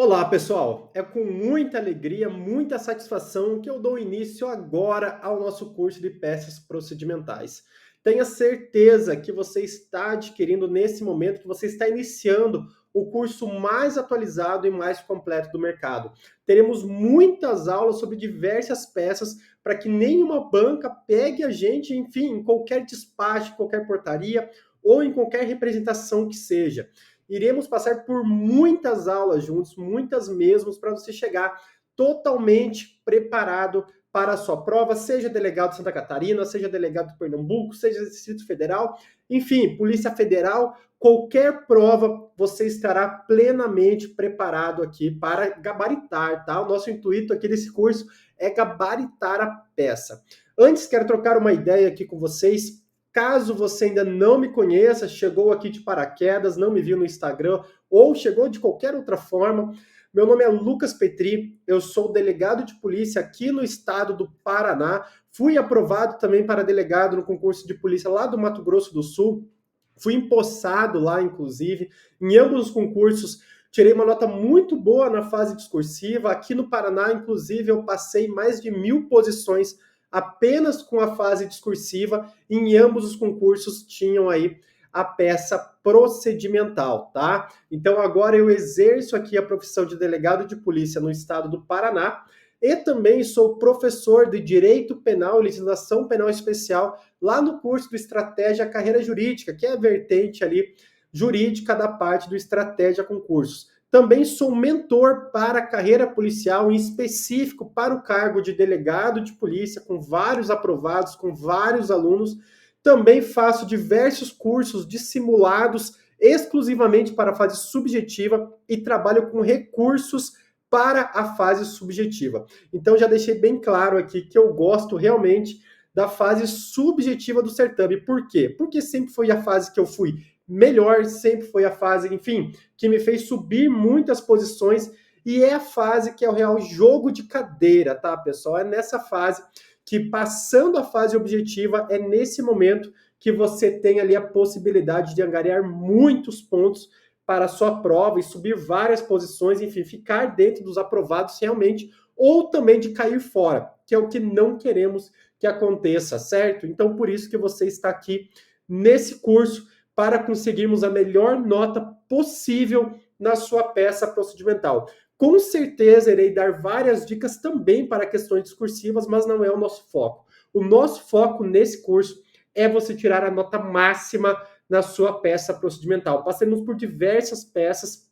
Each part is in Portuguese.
Olá, pessoal! É com muita alegria, muita satisfação que eu dou início agora ao nosso curso de peças procedimentais. Tenha certeza que você está adquirindo nesse momento, que você está iniciando o curso mais atualizado e mais completo do mercado. Teremos muitas aulas sobre diversas peças para que nenhuma banca pegue a gente, enfim, em qualquer despacho, qualquer portaria ou em qualquer representação que seja. Iremos passar por muitas aulas juntos, muitas mesmo, para você chegar totalmente preparado para a sua prova, seja delegado de Santa Catarina, seja delegado de Pernambuco, seja Distrito Federal, enfim, Polícia Federal, qualquer prova você estará plenamente preparado aqui para gabaritar, tá? O nosso intuito aqui desse curso é gabaritar a peça. Antes, quero trocar uma ideia aqui com vocês. Caso você ainda não me conheça, chegou aqui de paraquedas, não me viu no Instagram ou chegou de qualquer outra forma, meu nome é Lucas Petri, eu sou delegado de polícia aqui no estado do Paraná, fui aprovado também para delegado no concurso de polícia lá do Mato Grosso do Sul, fui empossado lá, inclusive, em ambos os concursos. Tirei uma nota muito boa na fase discursiva. Aqui no Paraná, inclusive, eu passei mais de 1.000 posições apenas com a fase discursiva. Em ambos os concursos tinham aí a peça procedimental, tá? Então agora eu exerço aqui a profissão de delegado de polícia no estado do Paraná e também sou professor de Direito Penal e Legislação Penal Especial lá no curso do Estratégia Carreira Jurídica, que é a vertente ali jurídica da parte do Estratégia Concursos. Também sou mentor para a carreira policial, em específico para o cargo de delegado de polícia, com vários aprovados, com vários alunos. Também faço diversos cursos de simulados exclusivamente para a fase subjetiva e trabalho com recursos para a fase subjetiva. Então já deixei bem claro aqui que eu gosto realmente da fase subjetiva do certame. Por quê? Porque sempre foi a fase que eu fui melhor, sempre foi a fase, enfim, que me fez subir muitas posições e é a fase que é o real jogo de cadeira, tá, pessoal? É nessa fase que, passando a fase objetiva, é nesse momento que você tem ali a possibilidade de angariar muitos pontos para a sua prova e subir várias posições, enfim, ficar dentro dos aprovados realmente, ou também de cair fora, que é o que não queremos que aconteça, certo? Então, por isso que você está aqui nesse curso, para conseguirmos a melhor nota possível na sua peça procedimental. Com certeza irei dar várias dicas também para questões discursivas, mas não é o nosso foco. O nosso foco nesse curso é você tirar a nota máxima na sua peça procedimental. Passamos por diversas peças,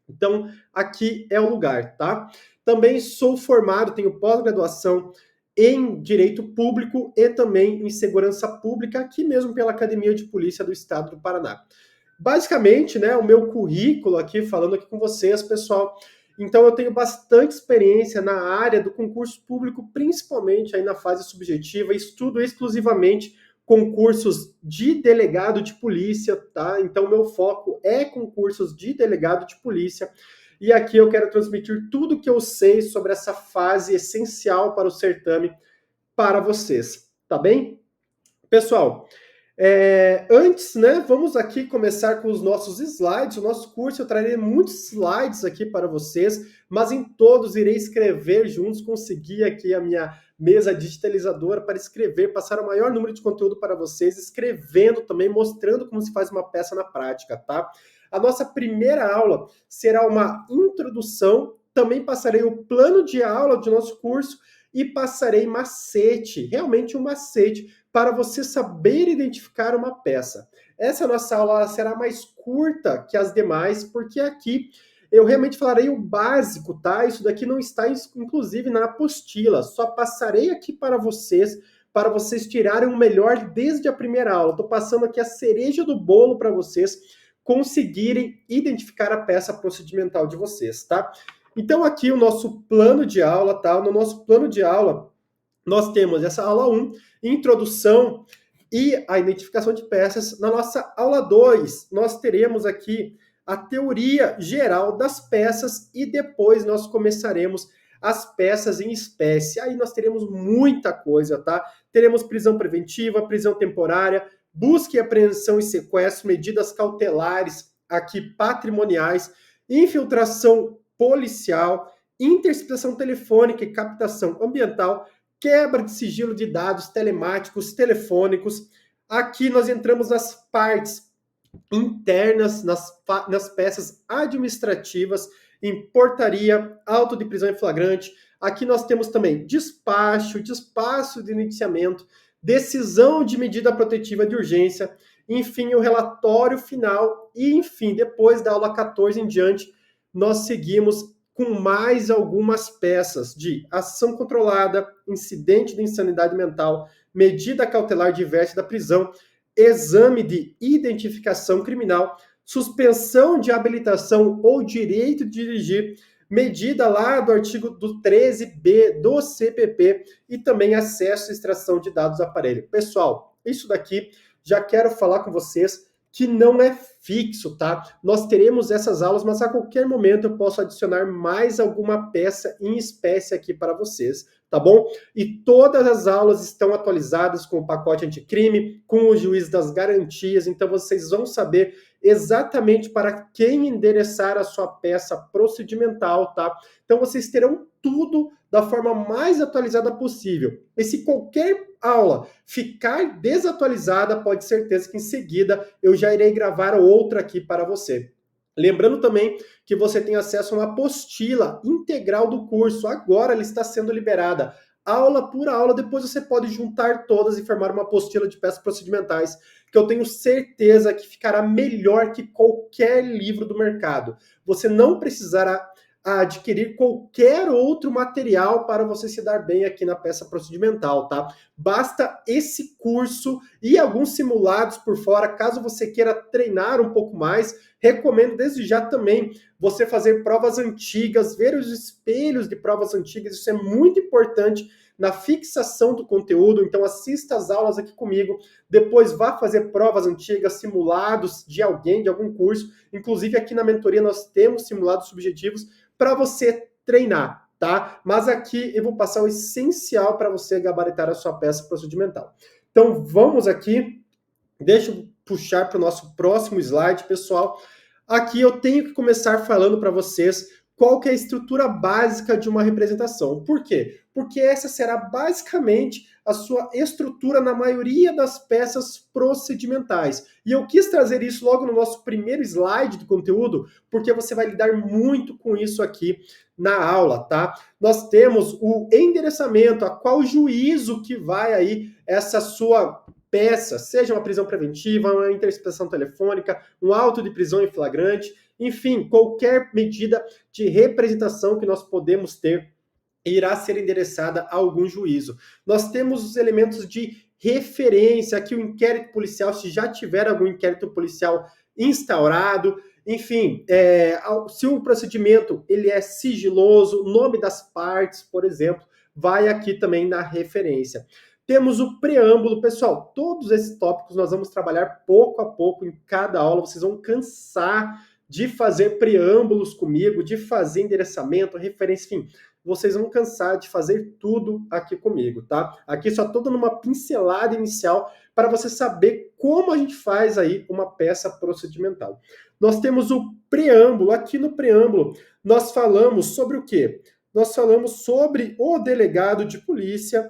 então aqui é o lugar, tá? Também sou formado, tenho pós-graduação em Direito Público e também em Segurança Pública, aqui mesmo pela Academia de Polícia do Estado do Paraná. Basicamente, né, o meu currículo aqui, falando aqui com vocês, pessoal, então eu tenho bastante experiência na área do concurso público, principalmente aí na fase subjetiva, estudo exclusivamente concursos de delegado de polícia, tá? Então meu foco é concursos de delegado de polícia, e aqui eu quero transmitir tudo que eu sei sobre essa fase essencial para o certame para vocês, tá bem? Pessoal, antes, né, vamos aqui começar com os nossos slides. O nosso curso eu trarei muitos slides aqui para vocês, mas em todos irei escrever juntos, conseguir aqui a minha mesa digitalizadora para escrever, passar o maior número de conteúdo para vocês, escrevendo também, mostrando como se faz uma peça na prática, tá? A nossa primeira aula será uma introdução, também passarei o plano de aula do nosso curso e passarei macete, realmente um macete, para você saber identificar uma peça. Essa nossa aula será mais curta que as demais, porque aqui eu realmente falarei o básico, tá? Isso daqui não está, inclusive, na apostila. Só passarei aqui para vocês tirarem o melhor desde a primeira aula. Estou passando aqui a cereja do bolo para vocês conseguirem identificar a peça procedimental de vocês, tá? Então, aqui o nosso plano de aula, tá? No nosso plano de aula, nós temos essa aula 1, introdução e a identificação de peças. Na nossa aula 2, nós teremos aqui a teoria geral das peças e depois nós começaremos as peças em espécie. Aí nós teremos muita coisa, tá? Teremos prisão preventiva, prisão temporária, busca e apreensão e sequestro, medidas cautelares aqui patrimoniais, infiltração policial, interceptação telefônica e captação ambiental, quebra de sigilo de dados telemáticos, telefônicos. Aqui nós entramos nas partes internas, nas peças administrativas, em portaria, auto de prisão em flagrante. Aqui nós temos também despacho de indiciamento, decisão de medida protetiva de urgência, enfim, o relatório final e, enfim, depois da aula 14 em diante, nós seguimos com mais algumas peças de ação controlada, incidente de insanidade mental, medida cautelar diversa da prisão, exame de identificação criminal, suspensão de habilitação ou direito de dirigir, medida lá do artigo do 13b do CPP e também acesso e extração de dados do aparelho. Pessoal, isso daqui já quero falar com vocês que não é fixo, tá? Nós teremos essas aulas, mas a qualquer momento eu posso adicionar mais alguma peça em espécie aqui para vocês, tá bom? E todas as aulas estão atualizadas com o pacote anticrime, com o juiz das garantias, então vocês vão saber exatamente para quem endereçar a sua peça procedimental, tá? Então vocês terão tudo da forma mais atualizada possível. E se qualquer aula ficar desatualizada, pode ter certeza que em seguida eu já irei gravar outra aqui para você. Lembrando também que você tem acesso a uma apostila integral do curso. Agora ela está sendo liberada, aula por aula. Depois você pode juntar todas e formar uma apostila de peças procedimentais, que eu tenho certeza que ficará melhor que qualquer livro do mercado. Você não precisará adquirir qualquer outro material para você se dar bem aqui na peça procedimental, tá? Basta esse curso e alguns simulados por fora, caso você queira treinar um pouco mais. Recomendo desde já também você fazer provas antigas, ver os espelhos de provas antigas, isso é muito importante na fixação do conteúdo. Então assista as aulas aqui comigo, depois vá fazer provas antigas, simulados de alguém, de algum curso. Inclusive aqui na mentoria nós temos simulados subjetivos para você treinar, tá? Mas aqui eu vou passar o essencial para você gabaritar a sua peça procedimental. Então vamos aqui, deixa eu puxar para o nosso próximo slide, pessoal. Aqui eu tenho que começar falando para vocês qual que é a estrutura básica de uma representação. Por quê? Porque essa será basicamente a sua estrutura na maioria das peças procedimentais. E eu quis trazer isso logo no nosso primeiro slide do conteúdo, porque você vai lidar muito com isso aqui na aula, tá? Nós temos o endereçamento, a qual juízo que vai aí essa sua peça, seja uma prisão preventiva, uma interceptação telefônica, um auto de prisão em flagrante, enfim, qualquer medida de representação que nós podemos ter irá ser endereçada a algum juízo. Nós temos os elementos de referência, aqui o inquérito policial, se já tiver algum inquérito policial instaurado, enfim, se o procedimento ele é sigiloso, o nome das partes, por exemplo, vai aqui também na referência. Temos o preâmbulo, pessoal, todos esses tópicos nós vamos trabalhar pouco a pouco em cada aula, vocês vão cansar de fazer preâmbulos comigo, de fazer endereçamento, referência, enfim, vocês vão cansar de fazer tudo aqui comigo, tá? Aqui só estou dando uma pincelada inicial para você saber como a gente faz aí uma peça procedimental. Nós temos o preâmbulo, aqui no preâmbulo nós falamos sobre o quê? Nós falamos sobre o delegado de polícia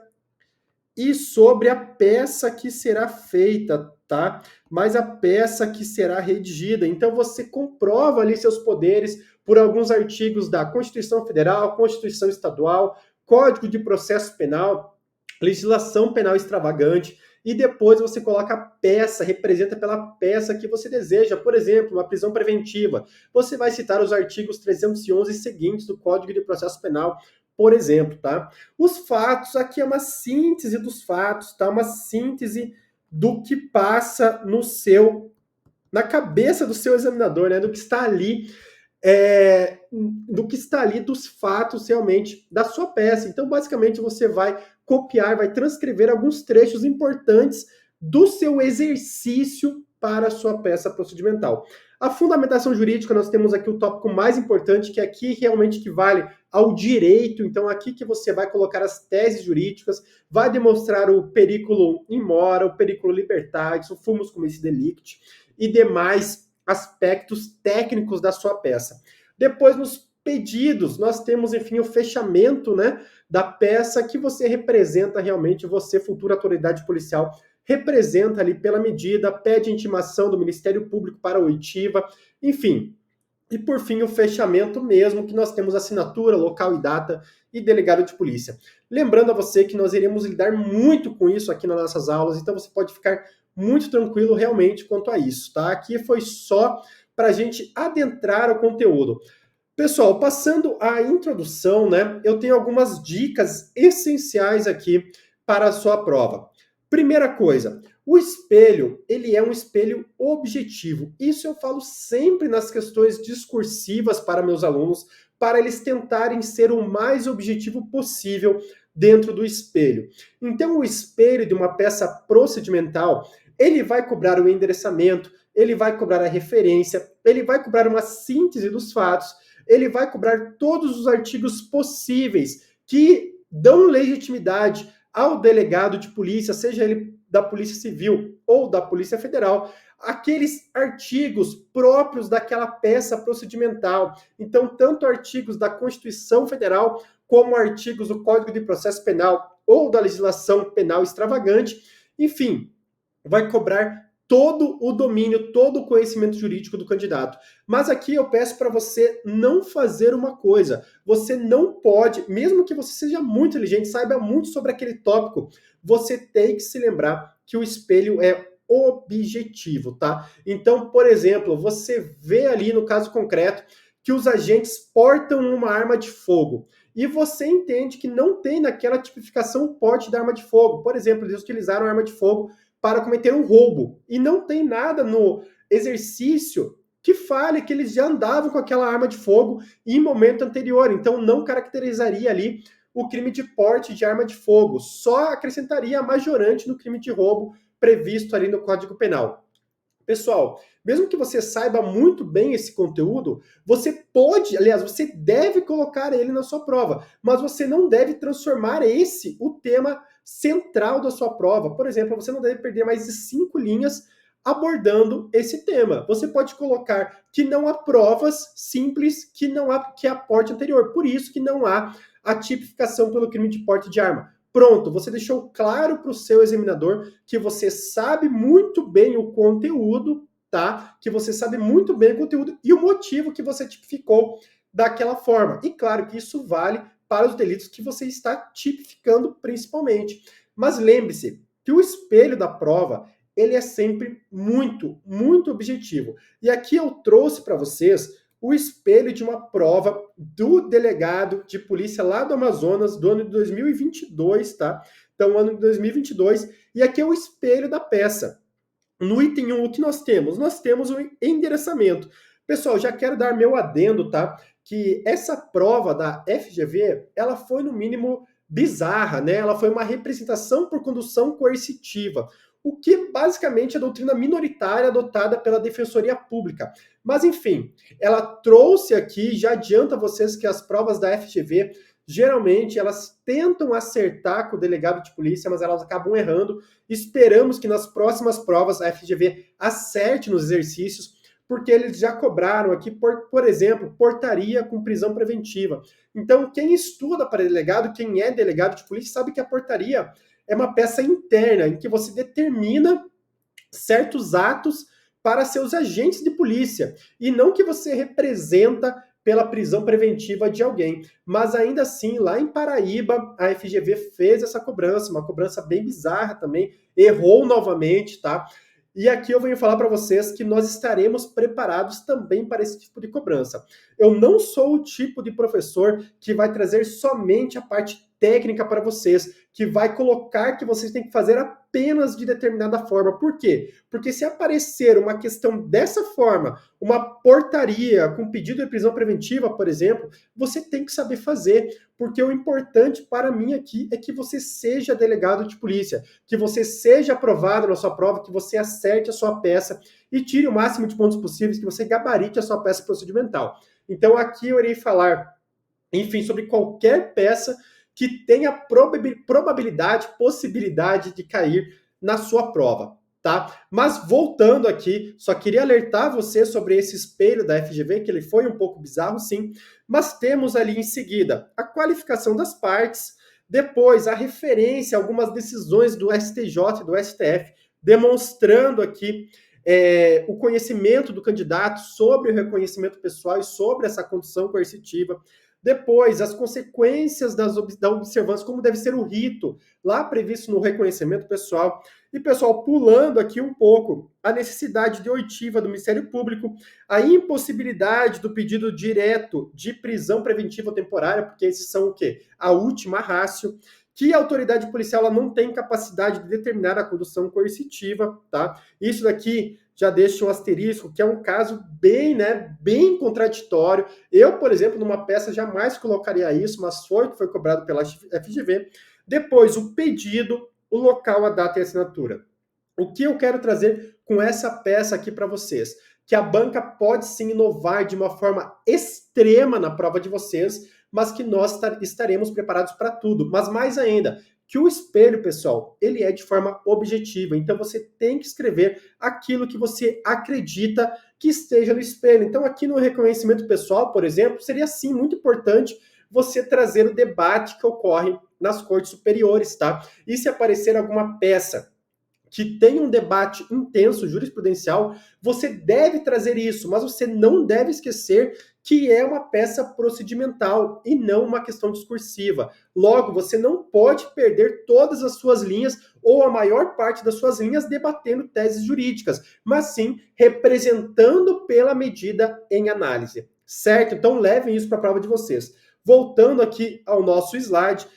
e sobre a peça que será feita, tá? Mas a peça que será redigida. Então você comprova ali seus poderes por alguns artigos da Constituição Federal, Constituição Estadual, Código de Processo Penal, legislação penal extravagante, e depois você coloca a peça, representa pela peça que você deseja. Por exemplo, uma prisão preventiva. Você vai citar os artigos 311 e seguintes do Código de Processo Penal, por exemplo, tá? Os fatos, aqui é uma síntese dos fatos, tá? Uma síntese do que passa na cabeça do seu examinador, né? Do que está ali, dos fatos realmente da sua peça. Então, basicamente, você vai copiar, vai transcrever alguns trechos importantes do seu exercício para a sua peça procedimental. A fundamentação jurídica, nós temos aqui o tópico mais importante, que aqui realmente equivale ao direito. Então, aqui que você vai colocar as teses jurídicas, vai demonstrar o periculum in mora, o periculum libertatis, o fumus commissi delicti e demais aspectos técnicos da sua peça. Depois, nos pedidos, nós temos, enfim, o fechamento, né, da peça que você representa realmente, você, futura autoridade policial, representa ali pela medida, pede intimação do Ministério Público para a oitiva, enfim. E por fim, o fechamento mesmo, que nós temos assinatura, local e data e delegado de polícia. Lembrando a você que nós iremos lidar muito com isso aqui nas nossas aulas, então você pode ficar muito tranquilo realmente quanto a isso, tá? Aqui foi só para a gente adentrar o conteúdo. Pessoal, passando a introdução, né, eu tenho algumas dicas essenciais aqui para a sua prova. Primeira coisa, o espelho, ele é um espelho objetivo. Isso eu falo sempre nas questões discursivas para meus alunos, para eles tentarem ser o mais objetivo possível dentro do espelho. Então, o espelho de uma peça procedimental, ele vai cobrar o endereçamento, ele vai cobrar a referência, ele vai cobrar uma síntese dos fatos, ele vai cobrar todos os artigos possíveis que dão legitimidade ao delegado de polícia, seja ele da Polícia Civil ou da Polícia Federal, aqueles artigos próprios daquela peça procedimental. Então, tanto artigos da Constituição Federal como artigos do Código de Processo Penal ou da legislação penal extravagante, enfim, vai cobrar todo o domínio, todo o conhecimento jurídico do candidato. Mas aqui eu peço para você não fazer uma coisa. Você não pode, mesmo que você seja muito inteligente, saiba muito sobre aquele tópico, você tem que se lembrar que o espelho é objetivo, tá? Então, por exemplo, você vê ali no caso concreto que os agentes portam uma arma de fogo e você entende que não tem naquela tipificação o porte da arma de fogo. Por exemplo, eles utilizaram a arma de fogo para cometer um roubo. E não tem nada no exercício que fale que eles já andavam com aquela arma de fogo em momento anterior. Então, não caracterizaria ali o crime de porte de arma de fogo. Só acrescentaria a majorante no crime de roubo previsto ali no Código Penal. Pessoal, mesmo que você saiba muito bem esse conteúdo, você pode, aliás, você deve colocar ele na sua prova, mas você não deve transformar esse o tema central da sua prova. Por exemplo, você não deve perder mais de 5 linhas abordando esse tema. Você pode colocar que não há provas simples, que há porte anterior. Por isso que não há a tipificação pelo crime de porte de arma. Pronto, você deixou claro para o seu examinador que você sabe muito bem o conteúdo, tá? Que você sabe muito bem o conteúdo e o motivo que você tipificou daquela forma. E claro que isso vale para os delitos que você está tipificando principalmente. Mas lembre-se que o espelho da prova, ele é sempre muito, muito objetivo. E aqui eu trouxe para vocês o espelho de uma prova do delegado de polícia lá do Amazonas, do ano de 2022, tá? Então, ano de 2022, e aqui é o espelho da peça. No item 1, o que nós temos? Nós temos o endereçamento. Pessoal, já quero dar meu adendo, tá? Que essa prova da FGV, ela foi no mínimo bizarra, né? Ela foi uma representação por condução coercitiva, o que basicamente é a doutrina minoritária adotada pela Defensoria Pública. Mas, enfim, ela trouxe aqui, já adianta a vocês que as provas da FGV, geralmente, elas tentam acertar com o delegado de polícia, mas elas acabam errando. Esperamos que nas próximas provas a FGV acerte nos exercícios, porque eles já cobraram aqui, por exemplo, portaria com prisão preventiva. Então, quem estuda para delegado, quem é delegado de polícia, sabe que a portaria é uma peça interna em que você determina certos atos para seus agentes de polícia, e não que você representa pela prisão preventiva de alguém. Mas ainda assim, lá em Paraíba, a FGV fez essa cobrança, uma cobrança bem bizarra também, errou novamente, tá? E aqui eu venho falar para vocês que nós estaremos preparados também para esse tipo de cobrança. Eu não sou o tipo de professor que vai trazer somente a parte técnica para vocês, que vai colocar que vocês têm que fazer apenas de determinada forma. Por quê? Porque se aparecer uma questão dessa forma, uma portaria com pedido de prisão preventiva, por exemplo, você tem que saber fazer, porque o importante para mim aqui é que você seja delegado de polícia, que você seja aprovado na sua prova, que você acerte a sua peça e tire o máximo de pontos possíveis, que você gabarite a sua peça procedimental. Então aqui eu irei falar, enfim, sobre qualquer peça que tenha probabilidade, possibilidade de cair na sua prova, tá? Mas voltando aqui, só queria alertar você sobre esse espelho da FGV, que ele foi um pouco bizarro, sim, mas temos ali em seguida a qualificação das partes, depois a referência a algumas decisões do STJ e do STF, demonstrando aqui o conhecimento do candidato sobre o reconhecimento pessoal e sobre essa condição coercitiva. Depois, as consequências da observância, como deve ser o rito, lá previsto no reconhecimento pessoal. E, pessoal, pulando aqui um pouco, a necessidade de oitiva do Ministério Público, a impossibilidade do pedido direto de prisão preventiva ou temporária, porque esses são o quê? A última ratio, que a autoridade policial ela não tem capacidade de determinar a condução coercitiva, tá? Isso daqui já deixa um asterisco, que é um caso bem contraditório. Eu, por exemplo, numa peça jamais colocaria isso, mas foi cobrado pela FGV. Depois, o pedido, o local, a data e a assinatura. O que eu quero trazer com essa peça aqui para vocês? Que a banca pode sim inovar de uma forma extrema na prova de vocês, mas que nós estaremos preparados para tudo. Mas mais ainda, que o espelho, pessoal, ele é de forma objetiva. Então você tem que escrever aquilo que você acredita que esteja no espelho. Então aqui no reconhecimento pessoal, por exemplo, seria sim muito importante você trazer o debate que ocorre nas cortes superiores, tá? E se aparecer alguma peça que tem um debate intenso jurisprudencial, você deve trazer isso, mas você não deve esquecer que é uma peça procedimental e não uma questão discursiva. Logo, você não pode perder todas as suas linhas ou a maior parte das suas linhas debatendo teses jurídicas, mas sim representando pela medida em análise, certo? Então levem isso para a prova de vocês. Voltando aqui ao nosso slide,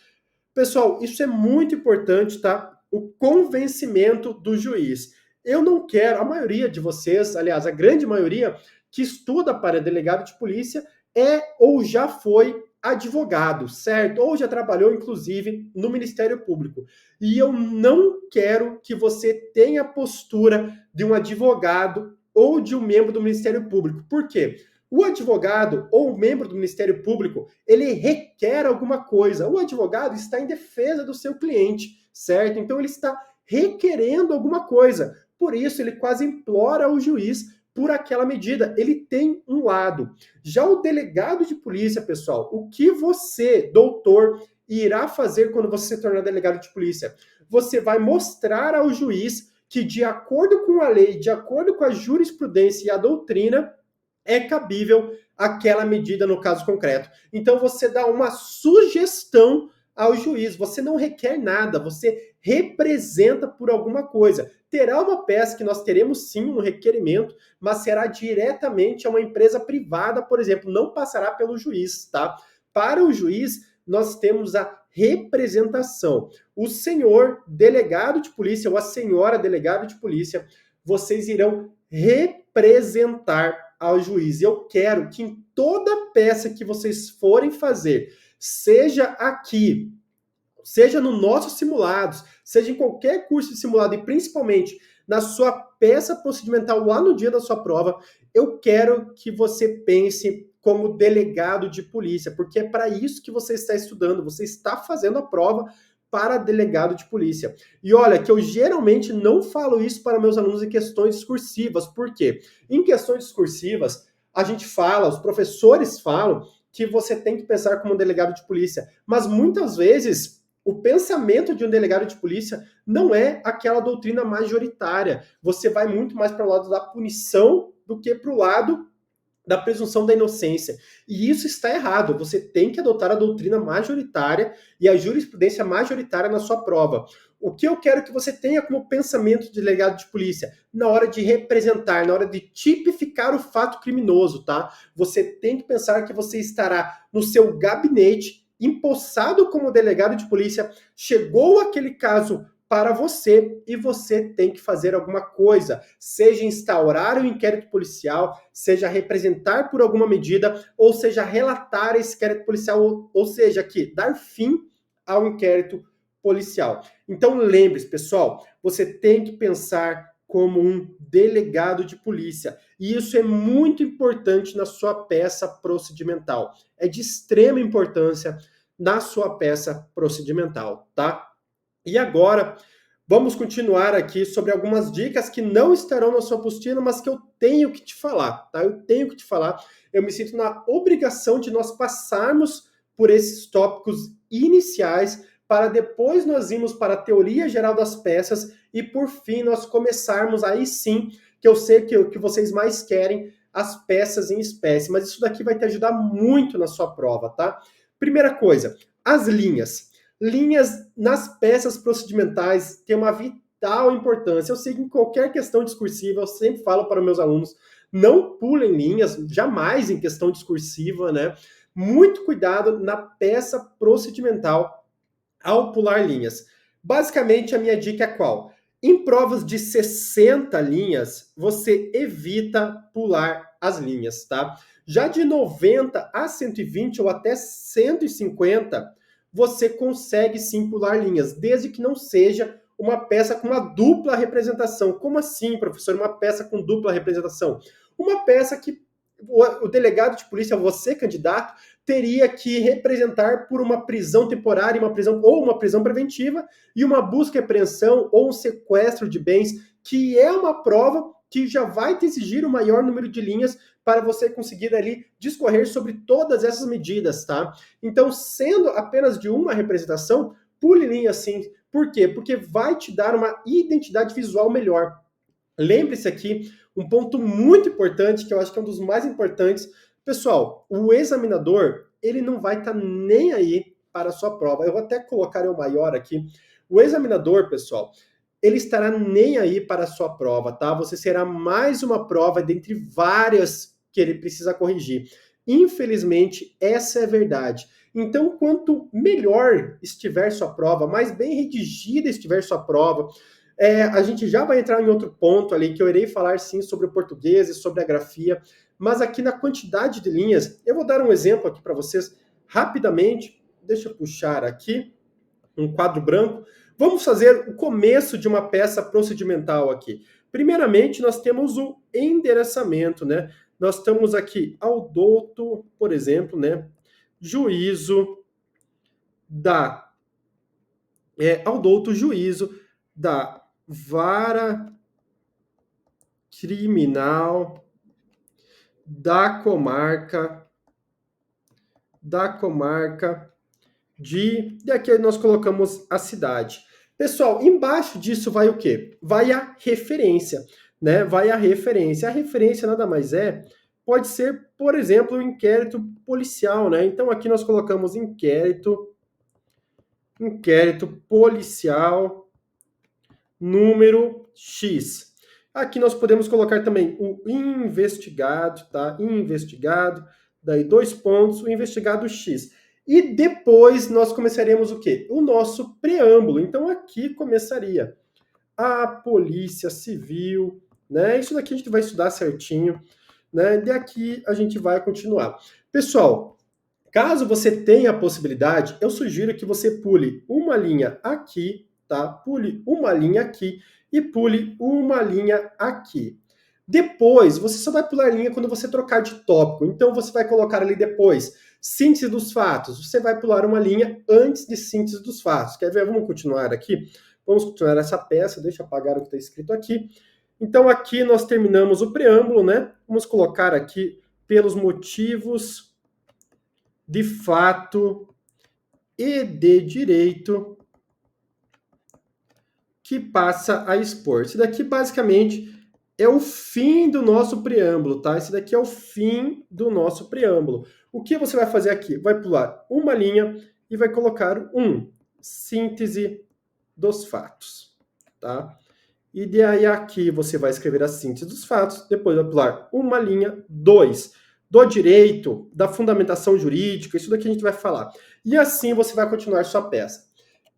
pessoal, isso é muito importante, tá? O convencimento do juiz. Eu não quero, a maioria de vocês, aliás, a grande maioria que estuda para delegado de polícia é ou já foi advogado, certo? Ou já trabalhou, inclusive, no Ministério Público. E eu não quero que você tenha a postura de um advogado ou de um membro do Ministério Público. Por quê? O advogado ou o membro do Ministério Público, ele requer alguma coisa. O advogado está em defesa do seu cliente, certo? Então ele está requerendo alguma coisa. Por isso ele quase implora o juiz por aquela medida. Ele tem um lado. Já o delegado de polícia, pessoal, o que você, doutor, irá fazer quando você se tornar delegado de polícia? Você vai mostrar ao juiz que, de acordo com a lei, de acordo com a jurisprudência e a doutrina, é cabível aquela medida no caso concreto. Então você dá uma sugestão ao juiz, você não requer nada, você representa por alguma coisa. Terá uma peça que nós teremos sim um requerimento, mas será diretamente a uma empresa privada, por exemplo, não passará pelo juiz, tá? Para o juiz, nós temos a representação. O senhor delegado de polícia ou a senhora delegado de polícia, vocês irão representar ao juiz. Eu quero que em toda peça que vocês forem fazer, seja aqui, seja no nossos simulados, seja em qualquer curso de simulado e principalmente na sua peça procedimental lá no dia da sua prova, eu quero que você pense como delegado de polícia, porque é para isso que você está estudando, você está fazendo a prova para delegado de polícia. E olha, que eu geralmente não falo isso para meus alunos em questões discursivas. Por quê? Em questões discursivas, a gente fala, os professores falam que você tem que pensar como um delegado de polícia, mas muitas vezes o pensamento de um delegado de polícia não é aquela doutrina majoritária. Você vai muito mais para o lado da punição do que para o lado da presunção da inocência. E isso está errado. Você tem que adotar a doutrina majoritária e a jurisprudência majoritária na sua prova. O que eu quero que você tenha como pensamento de delegado de polícia na hora de representar, na hora de tipificar o fato criminoso, tá? Você tem que pensar que você estará no seu gabinete, empossado como delegado de polícia, chegou aquele caso para você e você tem que fazer alguma coisa, seja instaurar um inquérito policial, seja representar por alguma medida, ou seja relatar esse inquérito policial, ou seja, que dar fim ao inquérito policial. Então lembre-se, pessoal, você tem que pensar como um delegado de polícia. E isso é muito importante na sua peça procedimental. É de extrema importância na sua peça procedimental, tá? E agora, vamos continuar aqui sobre algumas dicas que não estarão na sua apostila, mas que eu tenho que te falar, tá? Eu tenho que te falar. Eu me sinto na obrigação de nós passarmos por esses tópicos iniciais para depois nós irmos para a teoria geral das peças e, por fim, nós começarmos aí sim, que eu sei que o que vocês mais querem, as peças em espécie. Mas isso daqui vai te ajudar muito na sua prova, tá? Primeira coisa, as linhas. Linhas nas peças procedimentais têm uma vital importância. Eu sei que em qualquer questão discursiva, eu sempre falo para os meus alunos, não pulem linhas, jamais em questão discursiva, né? Muito cuidado na peça procedimental ao pular linhas. Basicamente, a minha dica é qual? Em provas de 60 linhas, você evita pular as linhas, tá? Já de 90 a 120 ou até 150, você consegue sim pular linhas, desde que não seja uma peça com uma dupla representação. Como assim, professor, uma peça com dupla representação? Uma peça que o delegado de polícia, você, candidato, teria que representar por uma prisão temporária, uma prisão ou uma prisão preventiva e uma busca e apreensão ou um sequestro de bens, que é uma prova que já vai te exigir o maior número de linhas para você conseguir ali discorrer sobre todas essas medidas, tá? Então, sendo apenas de uma representação, pule linha sim. Por quê? Porque vai te dar uma identidade visual melhor. Lembre-se aqui, um ponto muito importante, que eu acho que é um dos mais importantes. Pessoal, o examinador, ele não vai estar nem aí para a sua prova. Eu vou até colocar o maior aqui. O examinador, pessoal, ele estará nem aí para a sua prova, tá? Você será mais uma prova dentre várias que ele precisa corrigir. Infelizmente, essa é a verdade. Então, quanto melhor estiver sua prova, mais bem redigida estiver sua prova, a gente já vai entrar em outro ponto ali, que eu irei falar sim sobre o português e sobre a grafia, mas aqui na quantidade de linhas, eu vou dar um exemplo aqui para vocês rapidamente. Deixa eu puxar aqui um quadro branco. Vamos fazer o começo de uma peça procedimental aqui. Primeiramente, nós temos o endereçamento, né? Nós estamos aqui ao douto, por exemplo, né? Juízo da Vara Criminal da comarca de... E aqui nós colocamos a cidade. Pessoal, embaixo disso vai o quê? Vai a referência, né? Vai a referência. A referência nada mais pode ser, por exemplo, o inquérito policial, né? Então aqui nós colocamos inquérito policial número X. Aqui nós podemos colocar também o investigado, tá? Investigado, daí 2 pontos, o investigado X. E depois nós começaremos o quê? O nosso preâmbulo. Então aqui começaria a Polícia Civil, né? Isso daqui a gente vai estudar certinho, né? E aqui a gente vai continuar. Pessoal, caso você tenha a possibilidade, eu sugiro que você pule uma linha aqui, tá? Pule uma linha aqui e pule uma linha aqui. Depois, você só vai pular linha quando você trocar de tópico. Então, você vai colocar ali depois, síntese dos fatos. Você vai pular uma linha antes de síntese dos fatos. Quer ver? Vamos continuar aqui. Vamos continuar essa peça. Deixa eu apagar o que está escrito aqui. Então, aqui nós terminamos o preâmbulo, né? Vamos colocar aqui pelos motivos de fato e de direito que passa a expor. Isso daqui, basicamente, é o fim do nosso preâmbulo, tá? Esse daqui é o fim do nosso preâmbulo. O que você vai fazer aqui? Vai pular uma linha e vai colocar síntese dos fatos, tá? E daí aqui você vai escrever a síntese dos fatos, depois vai pular uma linha, 2, do direito, da fundamentação jurídica, isso daqui a gente vai falar. E assim você vai continuar sua peça.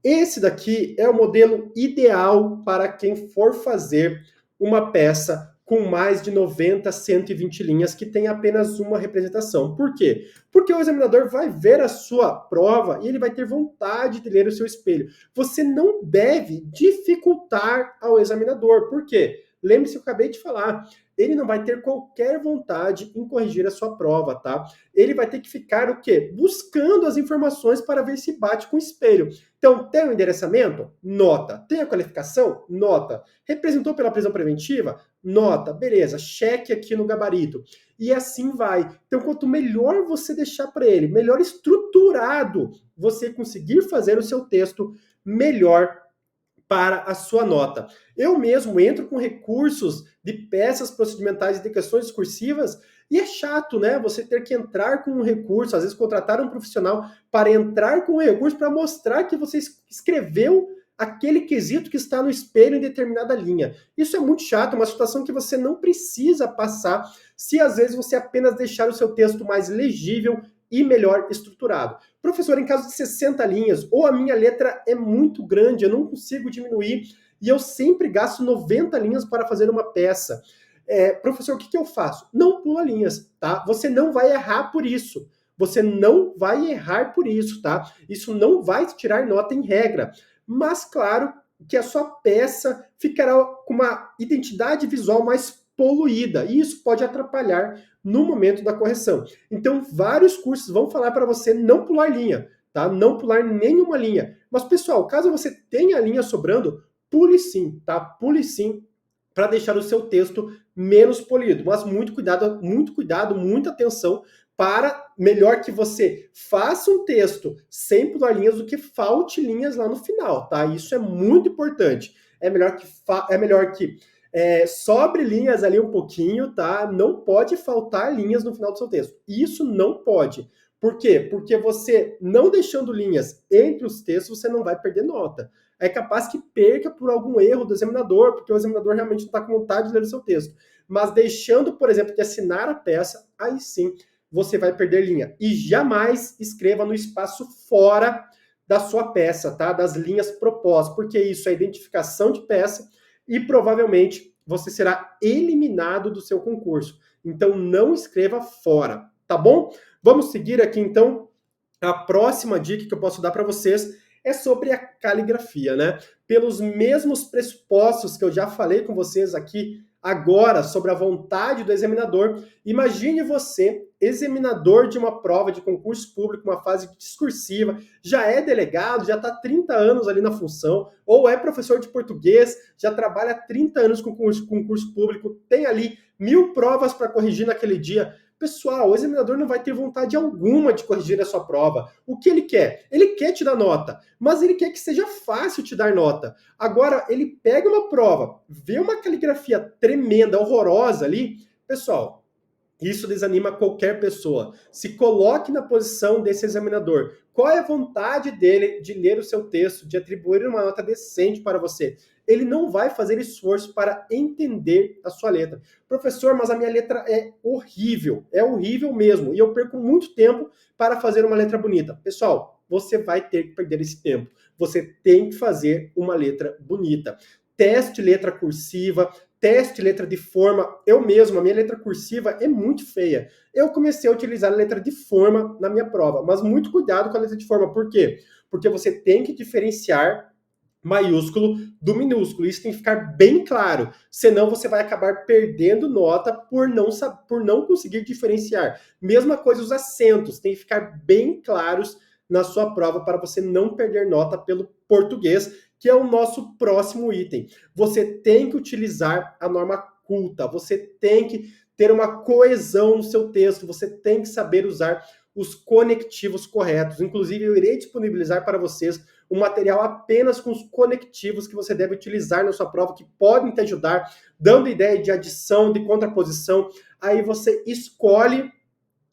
Esse daqui é o modelo ideal para quem for fazer uma peça com mais de 90, 120 linhas que tem apenas uma representação. Por quê? Porque o examinador vai ver a sua prova e ele vai ter vontade de ler o seu espelho. Você não deve dificultar ao examinador. Por quê? Lembre-se que eu acabei de falar. ele não vai ter qualquer vontade em corrigir a sua prova, tá? Ele vai ter que ficar o quê? Buscando as informações para ver se bate com o espelho. Então, tem o endereçamento? Nota. Tem a qualificação? Nota. Representou pela prisão preventiva? Nota. Beleza, cheque aqui no gabarito. E assim vai. Então, quanto melhor você deixar para ele, melhor estruturado você conseguir fazer o seu texto, melhor para a sua nota. Eu mesmo entro com recursos de peças procedimentais e de questões discursivas e é chato, né? Você ter que entrar com um recurso, às vezes contratar um profissional para entrar com um recurso para mostrar que você escreveu aquele quesito que está no espelho em determinada linha. Isso é muito chato, uma situação que você não precisa passar se às vezes você apenas deixar o seu texto mais legível e melhor estruturado. Professor, em caso de 60 linhas, ou a minha letra é muito grande, eu não consigo diminuir, e eu sempre gasto 90 linhas para fazer uma peça. Professor, o que eu faço? Não pula linhas, tá? Você não vai errar por isso. Você não vai errar por isso, tá? Isso não vai tirar nota em regra. Mas, claro, que a sua peça ficará com uma identidade visual mais poluída, e isso pode atrapalhar no momento da correção. Então, vários cursos vão falar para você não pular linha, tá? Não pular nenhuma linha. Mas, pessoal, caso você tenha a linha sobrando, pule sim, tá? Pule sim para deixar o seu texto menos polido. Mas muito cuidado, muita atenção para melhor que você faça um texto sem pular linhas do que falte linhas lá no final, tá? Isso é muito importante. É melhor que sobre linhas ali um pouquinho, tá? Não pode faltar linhas no final do seu texto. Isso não pode. Por quê? Porque você, não deixando linhas entre os textos, você não vai perder nota. É capaz que perca por algum erro do examinador, porque o examinador realmente não está com vontade de ler o seu texto. Mas deixando, por exemplo, de assinar a peça, aí sim você vai perder linha. E jamais escreva no espaço fora da sua peça, tá? Das linhas propostas, porque isso é identificação de peça e provavelmente você será eliminado do seu concurso. Então não escreva fora, tá bom? Vamos seguir aqui então. A próxima dica que eu posso dar para vocês é sobre a caligrafia, né? Pelos mesmos pressupostos que eu já falei com vocês aqui agora sobre a vontade do examinador, imagine você, examinador de uma prova de concurso público, uma fase discursiva, já é delegado, já está há 30 anos ali na função, ou é professor de português, já trabalha há 30 anos com concurso público, tem ali 1000 provas para corrigir naquele dia. Pessoal, o examinador não vai ter vontade alguma de corrigir a sua prova. O que ele quer? Ele quer te dar nota, mas ele quer que seja fácil te dar nota. Agora, ele pega uma prova, vê uma caligrafia tremenda, horrorosa ali. Pessoal, isso desanima qualquer pessoa. Se coloque na posição desse examinador. Qual é a vontade dele de ler o seu texto, de atribuir uma nota decente para você? Ele não vai fazer esforço para entender a sua letra. Professor, mas a minha letra é horrível mesmo, e eu perco muito tempo para fazer uma letra bonita. Pessoal, você vai ter que perder esse tempo. Você tem que fazer uma letra bonita. Teste letra cursiva, teste letra de forma. Eu mesmo, a minha letra cursiva é muito feia. Eu comecei a utilizar a letra de forma na minha prova, mas muito cuidado com a letra de forma. Por quê? Porque você tem que diferenciar maiúsculo do minúsculo. Isso tem que ficar bem claro. Senão você vai acabar perdendo nota por não conseguir diferenciar. Mesma coisa os acentos. Tem que ficar bem claros na sua prova para você não perder nota pelo português, que é o nosso próximo item. Você tem que utilizar a norma culta. Você tem que ter uma coesão no seu texto. Você tem que saber usar os conectivos corretos. Inclusive, eu irei disponibilizar para vocês um material apenas com os conectivos que você deve utilizar na sua prova, que podem te ajudar, dando ideia de adição, de contraposição. Aí você escolhe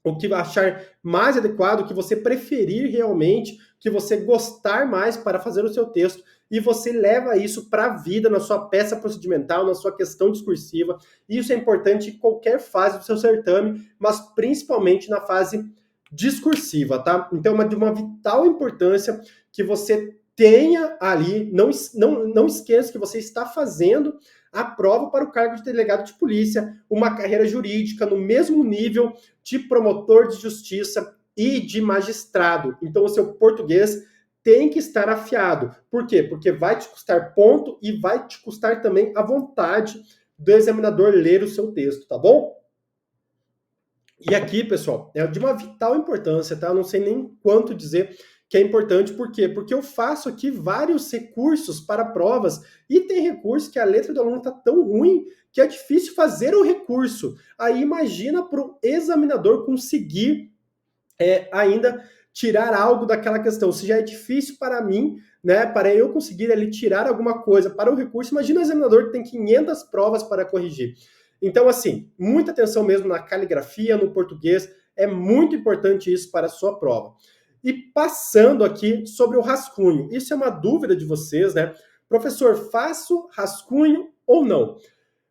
o que achar mais adequado, o que você preferir realmente, que você gostar mais para fazer o seu texto, e você leva isso para a vida, na sua peça procedimental, na sua questão discursiva. Isso é importante em qualquer fase do seu certame, mas principalmente na fase discursiva, tá? Então, é de uma vital importância que você tenha ali, não esqueça que você está fazendo a prova para o cargo de delegado de polícia, uma carreira jurídica no mesmo nível de promotor de justiça e de magistrado. Então, o seu português tem que estar afiado. Por quê? Porque vai te custar ponto e vai te custar também a vontade do examinador ler o seu texto, tá bom? E aqui, pessoal, é de uma vital importância, tá? Eu não sei nem quanto dizer que é importante, por quê? Porque eu faço aqui vários recursos para provas e tem recurso que a letra do aluno tá tão ruim que é difícil fazer o recurso. Aí imagina para o examinador conseguir ainda tirar algo daquela questão. Se já é difícil para mim, né, para eu conseguir ali tirar alguma coisa para o recurso, imagina o examinador que tem 500 provas para corrigir. Então, assim, muita atenção mesmo na caligrafia, no português, é muito importante isso para a sua prova. E passando aqui sobre o rascunho, isso é uma dúvida de vocês, né? Professor, faço rascunho ou não?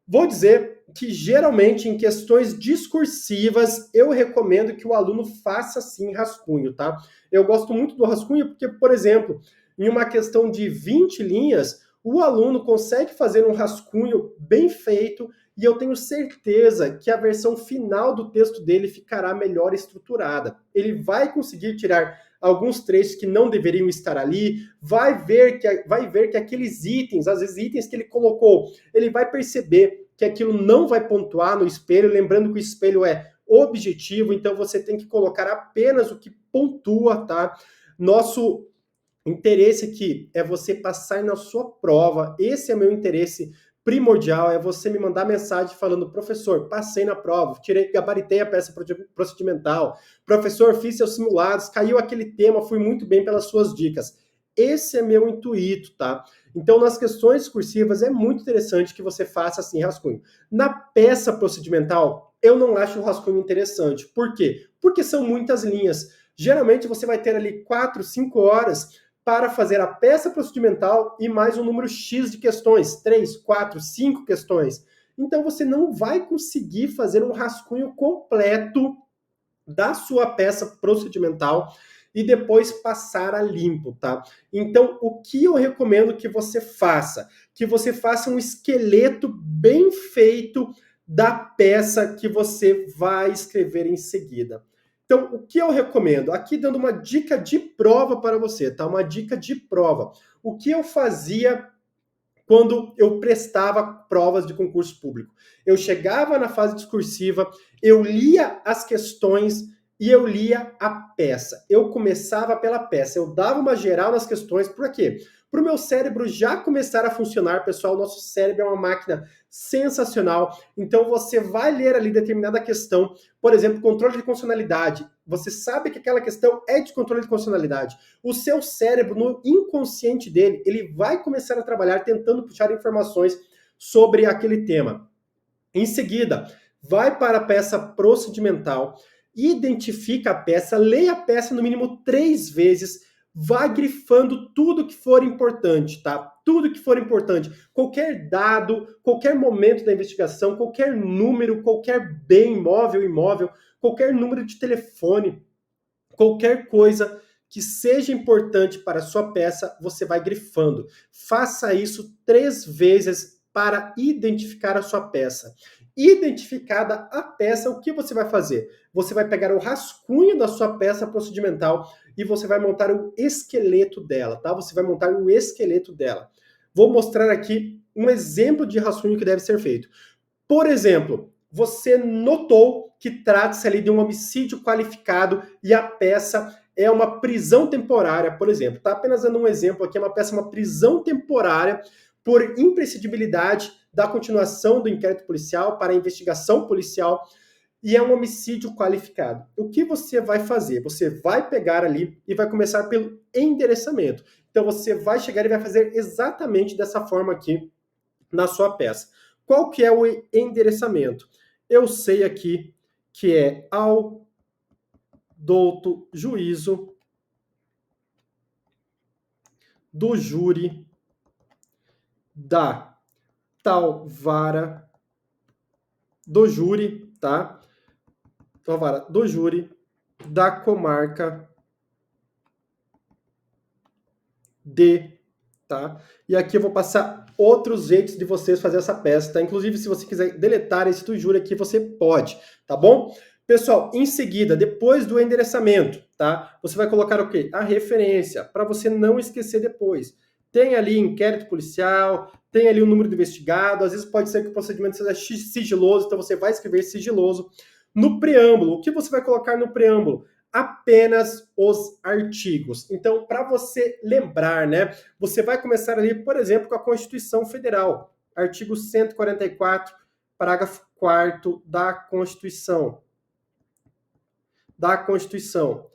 Vou dizer que geralmente em questões discursivas eu recomendo que o aluno faça sim rascunho, tá? Eu gosto muito do rascunho porque, por exemplo, em uma questão de 20 linhas, o aluno consegue fazer um rascunho bem feito e eu tenho certeza que a versão final do texto dele ficará melhor estruturada. Ele vai conseguir tirar alguns trechos que não deveriam estar ali, vai ver que aqueles itens, às vezes itens que ele colocou, ele vai perceber que aquilo não vai pontuar no espelho, lembrando que o espelho é objetivo, então você tem que colocar apenas o que pontua, tá? Nosso interesse aqui é você passar na sua prova, esse é meu interesse primordial, é você me mandar mensagem falando, professor, passei na prova, gabaritei a peça procedimental, professor, fiz seus simulados, caiu aquele tema, fui muito bem pelas suas dicas. Esse é meu intuito, tá? Então, nas questões discursivas, é muito interessante que você faça assim rascunho. Na peça procedimental, eu não acho o rascunho interessante. Por quê? Porque são muitas linhas. Geralmente, você vai ter ali 4, 5 horas para fazer a peça procedimental e mais um número X de questões, 3, 4, 5 questões. Então, você não vai conseguir fazer um rascunho completo da sua peça procedimental e depois passar a limpo, tá? Então, o que eu recomendo que você faça? Que você faça um esqueleto bem feito da peça que você vai escrever em seguida. Então, o que eu recomendo? Aqui dando uma dica de prova para você, tá? Uma dica de prova. O que eu fazia quando eu prestava provas de concurso público? Eu chegava na fase discursiva, eu lia as questões e eu lia a peça. Eu começava pela peça, eu dava uma geral nas questões, por quê? Para o meu cérebro já começar a funcionar, pessoal, nosso cérebro é uma máquina sensacional, então você vai ler ali determinada questão, por exemplo, controle de constitucionalidade, você sabe que aquela questão é de controle de constitucionalidade, o seu cérebro, no inconsciente dele, ele vai começar a trabalhar tentando puxar informações sobre aquele tema. Em seguida, vai para a peça procedimental, identifica a peça, leia a peça no mínimo 3 vezes, vai grifando tudo que for importante, tá? Tudo que for importante. Qualquer dado, qualquer momento da investigação, qualquer número, qualquer bem móvel, imóvel, qualquer número de telefone, qualquer coisa que seja importante para a sua peça, você vai grifando. Faça isso 3 vezes para identificar a sua peça. Identificada a peça, o que você vai fazer? Você vai pegar o rascunho da sua peça procedimental e você vai montar o esqueleto dela, tá? Você vai montar o esqueleto dela. Vou mostrar aqui um exemplo de rascunho que deve ser feito. Por exemplo, você notou que trata-se ali de um homicídio qualificado e a peça é uma prisão temporária, por exemplo. Tá apenas dando um exemplo aqui, é uma peça, uma prisão temporária por imprescindibilidade da continuação do inquérito policial para a investigação policial e é um homicídio qualificado. O que você vai fazer? Você vai pegar ali e vai começar pelo endereçamento. Então você vai chegar e vai fazer exatamente dessa forma aqui na sua peça. Qual que é o endereçamento? Eu sei aqui que é ao douto juízo do júri da tal vara do júri, tá? Tal vara do júri da comarca de, tá? E aqui eu vou passar outros jeitos de vocês fazer essa peça, tá? Inclusive, se você quiser deletar esse do júri aqui, você pode, tá bom? Pessoal, em seguida, depois do endereçamento, tá? Você vai colocar o quê? A referência, para você não esquecer depois. tem ali inquérito policial, tem ali o número do investigado, às vezes pode ser que o procedimento seja sigiloso, então você vai escrever sigiloso. No preâmbulo, o que você vai colocar no preâmbulo? Apenas os artigos. Então, para você lembrar, né, você vai começar ali, por exemplo, com a Constituição Federal, artigo 144, parágrafo 4º da Constituição.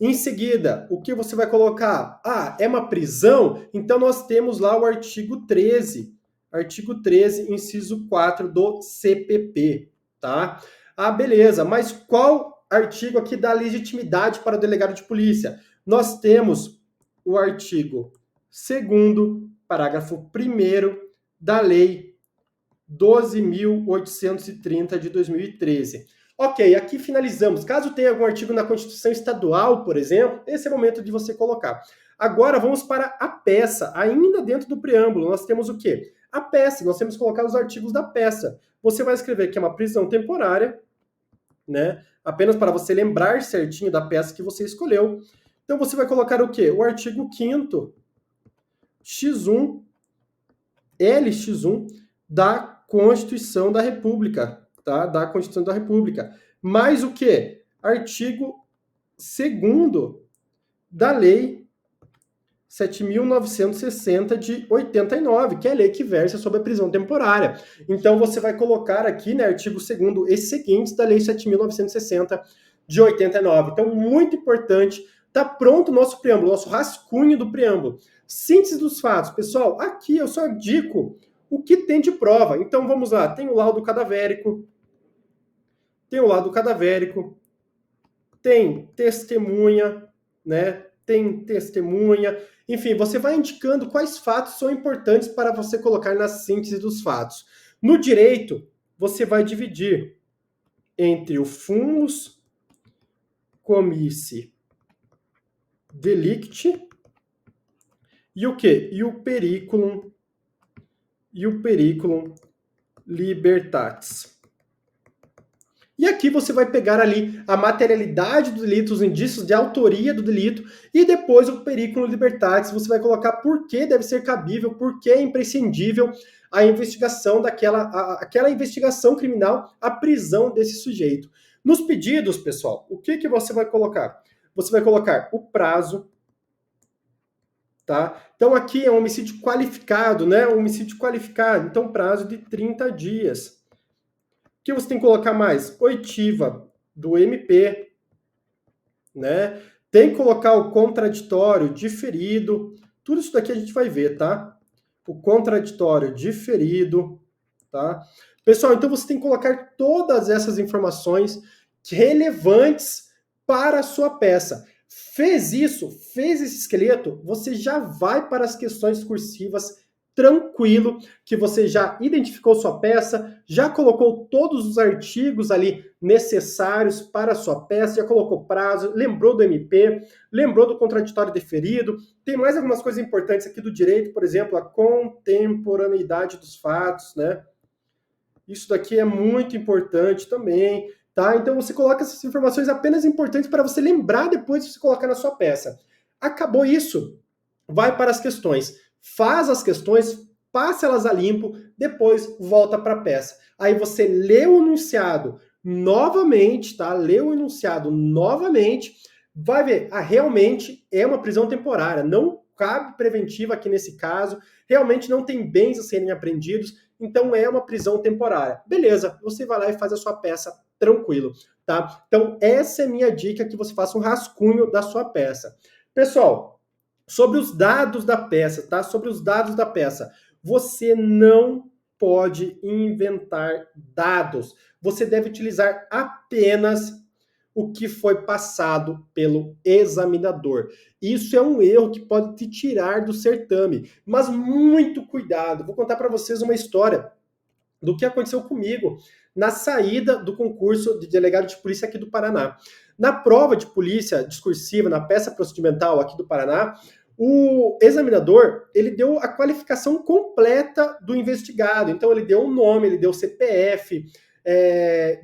Em seguida, o que você vai colocar? Ah, é uma prisão? Então nós temos lá o artigo 13. Artigo 13, inciso 4 do CPP, tá? Ah, beleza, mas qual artigo aqui dá legitimidade para o delegado de polícia? Nós temos o artigo 2º, parágrafo 1º da Lei 12.830 de 2013. Ok, aqui finalizamos. Caso tenha algum artigo na Constituição Estadual, por exemplo, esse é o momento de você colocar. Agora vamos para a peça. Ainda dentro do preâmbulo, nós temos o quê? A peça. Nós temos que colocar os artigos da peça. Você vai escrever que é uma prisão temporária, né? Apenas para você lembrar certinho da peça que você escolheu. Então você vai colocar o quê? O artigo 5º, X1, LX1 da Constituição da República, tá? Da Constituição da República. Mais o quê? Artigo 2º da Lei 7.960 de 89, que é a lei que versa sobre a prisão temporária. Então você vai colocar aqui, né, artigo 2º e seguintes da Lei 7.960 de 89. Então, muito importante, tá pronto o nosso preâmbulo, nosso rascunho do preâmbulo. Síntese dos fatos. Pessoal, aqui eu só indico o que tem de prova. Então, vamos lá. Tem o laudo cadavérico. Tem testemunha, né? Tem testemunha. Enfim, você vai indicando quais fatos são importantes para você colocar na síntese dos fatos. No direito, você vai dividir entre o fumus comissi delicti e o quê? E o periculum libertatis. E aqui você vai pegar ali a materialidade do delito, os indícios de autoria do delito, e depois o periculum libertatis, você vai colocar por que deve ser cabível, por que é imprescindível a investigação aquela investigação criminal, a prisão desse sujeito. Nos pedidos, pessoal, o que você vai colocar? Você vai colocar o prazo, tá? Então aqui é um homicídio qualificado, né? Um homicídio qualificado, então prazo de 30 dias. O que você tem que colocar mais? Oitiva do MP, né? Tem que colocar o contraditório diferido. Tudo isso daqui a gente vai ver, tá? O contraditório diferido, tá? Pessoal, então você tem que colocar todas essas informações relevantes para a sua peça. Fez isso, fez esse esqueleto, você já vai para as questões discursivas tranquilo, que você já identificou sua peça, já colocou todos os artigos ali necessários para a sua peça, já colocou prazo, lembrou do MP, lembrou do contraditório deferido. Tem mais algumas coisas importantes aqui do direito, por exemplo, a contemporaneidade dos fatos, né? Isso daqui é muito importante também, tá? Então você coloca essas informações apenas importantes para você lembrar depois de você colocar na sua peça. Acabou isso, vai para as questões. Faz as questões, passa elas a limpo, depois volta para a peça. Aí você lê o enunciado novamente, tá? Lê o enunciado novamente, vai ver, realmente é uma prisão temporária, não cabe preventiva aqui nesse caso, realmente não tem bens a serem apreendidos, então é uma prisão temporária. Beleza, você vai lá e faz a sua peça tranquilo, tá? Então essa é a minha dica, que você faça um rascunho da sua peça. Pessoal, sobre os dados da peça, tá? Sobre os dados da peça. Você não pode inventar dados. Você deve utilizar apenas o que foi passado pelo examinador. Isso é um erro que pode te tirar do certame. Mas muito cuidado. Vou contar para vocês uma história do que aconteceu comigo na saída do concurso de delegado de polícia aqui do Paraná. Na prova de polícia discursiva, na peça procedimental aqui do Paraná, o examinador, ele deu a qualificação completa do investigado. Então, ele deu o nome, ele deu o CPF,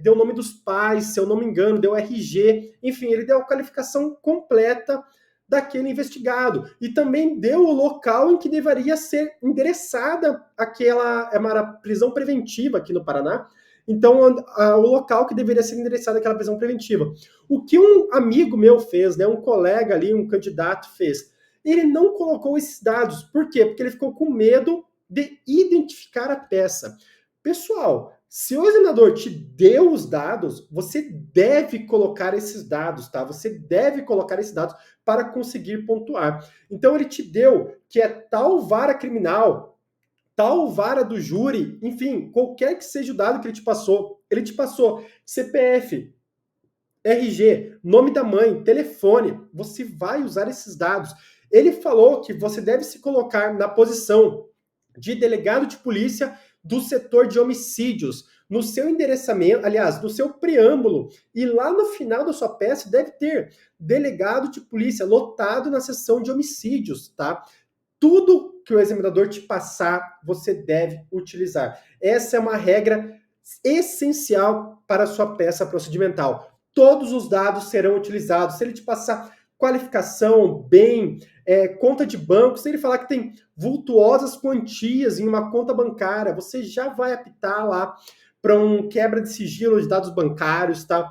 deu o nome dos pais, se eu não me engano, deu RG. Enfim, ele deu a qualificação completa daquele investigado e também deu o local em que deveria ser endereçada aquela é uma prisão preventiva aqui no Paraná. Então, o local que deveria ser endereçada aquela prisão preventiva. O que um amigo meu fez, né, um colega ali, um candidato fez, ele não colocou esses dados. Por quê? Porque ele ficou com medo de identificar a peça. Pessoal, se o examinador te deu os dados, você deve colocar esses dados, tá? Você deve colocar esses dados para conseguir pontuar. Então ele te deu que é tal vara criminal, tal vara do júri, enfim, qualquer que seja o dado que ele te passou CPF, RG, nome da mãe, telefone, você vai usar esses dados. Ele falou que você deve se colocar na posição de delegado de polícia do setor de homicídios, no seu endereçamento, aliás, no seu preâmbulo, e lá no final da sua peça deve ter delegado de polícia lotado na seção de homicídios, tá? Tudo que o examinador te passar, você deve utilizar. Essa é uma regra essencial para a sua peça procedimental. Todos os dados serão utilizados. Se ele te passar qualificação, bem, conta de banco, se ele falar que tem vultuosas quantias em uma conta bancária, você já vai apitar lá para um quebra de sigilo de dados bancários, tá?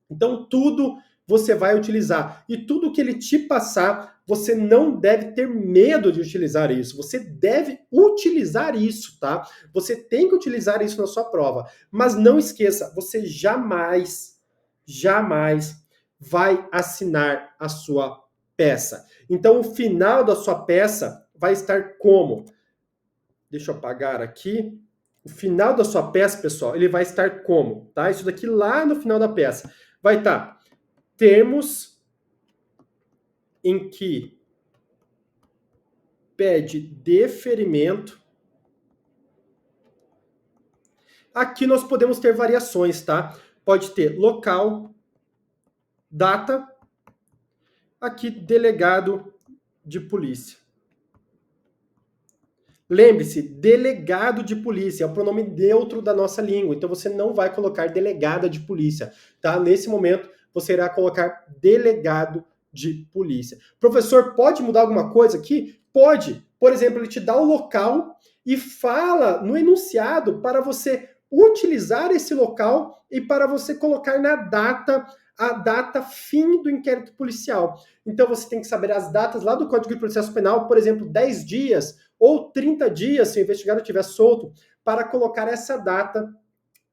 Então, tudo você vai utilizar. E tudo que ele te passar, você não deve ter medo de utilizar isso. Você deve utilizar isso, tá? Você tem que utilizar isso na sua prova. Mas não esqueça, você jamais vai assinar a sua peça. Então, o final da sua peça vai estar como? Deixa eu apagar aqui. O final da sua peça, pessoal, ele vai estar como? Tá? Isso daqui lá no final da peça. Vai estar termos em que pede deferimento. Aqui nós podemos ter variações, tá? Pode ter local, data, aqui delegado de polícia. Lembre-se, delegado de polícia é o pronome neutro da nossa língua, então você não vai colocar delegada de polícia, tá? Nesse momento, você irá colocar delegado de polícia. Professor, pode mudar alguma coisa aqui? Pode. Por exemplo, ele te dá o local e fala no enunciado para você utilizar esse local e para você colocar na data a data fim do inquérito policial. Então você tem que saber as datas lá do Código de Processo Penal, por exemplo, 10 dias ou 30 dias, se o investigado estiver solto, para colocar essa data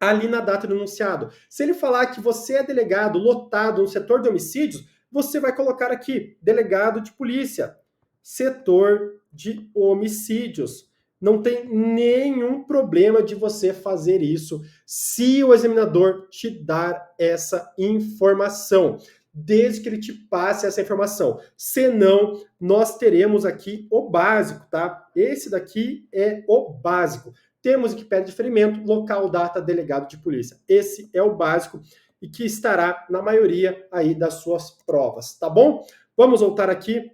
ali na data do enunciado. Se ele falar que você é delegado lotado no setor de homicídios, você vai colocar aqui, delegado de polícia, setor de homicídios. Não tem nenhum problema de você fazer isso se o examinador te dar essa informação, desde que ele te passe essa informação. Senão, nós teremos aqui o básico, tá? Esse daqui é o básico. Temos que pede deferimento, local, data, delegado de polícia. Esse é o básico e que estará na maioria aí das suas provas, tá bom? Vamos voltar aqui.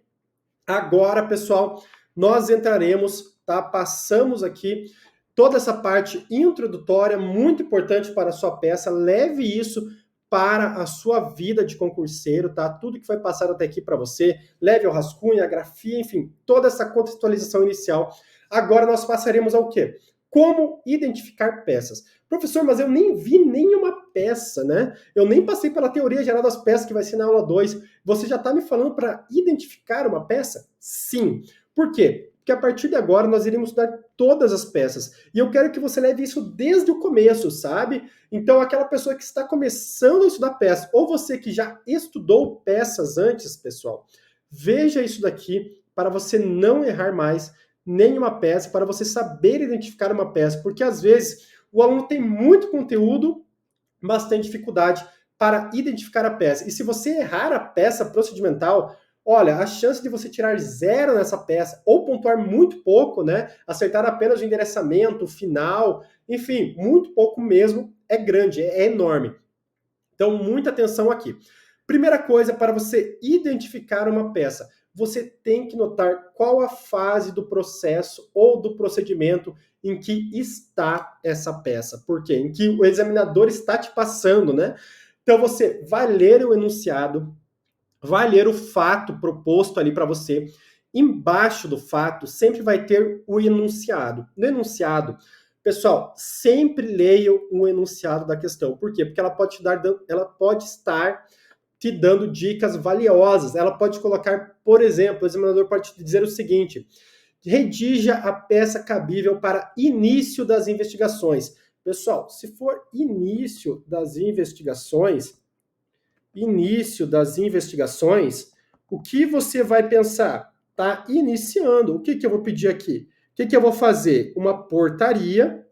Agora, pessoal, nós entraremos, tá? Passamos aqui toda essa parte introdutória, muito importante para a sua peça. Leve isso para a sua vida de concurseiro, tá? Tudo que foi passado até aqui para você, leve o rascunho, a grafia, enfim, toda essa contextualização inicial. Agora nós passaremos ao quê? Como identificar peças. Professor, mas eu nem vi nenhuma peça, né? Eu nem passei pela teoria geral das peças, que vai ser na aula 2. Você já está me falando para identificar uma peça? Sim. Por quê? Porque a partir de agora nós iremos estudar todas as peças. E eu quero que você leve isso desde o começo, sabe? Então, aquela pessoa que está começando a estudar peças, ou você que já estudou peças antes, pessoal, veja isso daqui para você não errar mais nenhuma peça, para você saber identificar uma peça, porque às vezes o aluno tem muito conteúdo, mas tem dificuldade para identificar a peça. E se você errar a peça procedimental, olha, a chance de você tirar 0 nessa peça, ou pontuar muito pouco, né? Acertar apenas o endereçamento, o final, enfim, muito pouco mesmo, é grande, é enorme. Então, muita atenção aqui. Primeira coisa, para você identificar uma peça, você tem que notar qual a fase do processo ou do procedimento em que está essa peça. Por quê? Em que o examinador está te passando, né? Então, você vai ler o enunciado, vai ler o fato proposto ali para você. Embaixo do fato sempre vai ter o enunciado. No enunciado, pessoal, sempre leiam o enunciado da questão. Por quê? Porque ela pode estar te dando dicas valiosas. Ela pode colocar, por exemplo, o examinador pode te dizer o seguinte: redija a peça cabível para início das investigações. Pessoal, se for início das investigações, o que você vai pensar? Tá iniciando. O que eu vou pedir aqui? O que eu vou fazer? Uma portaria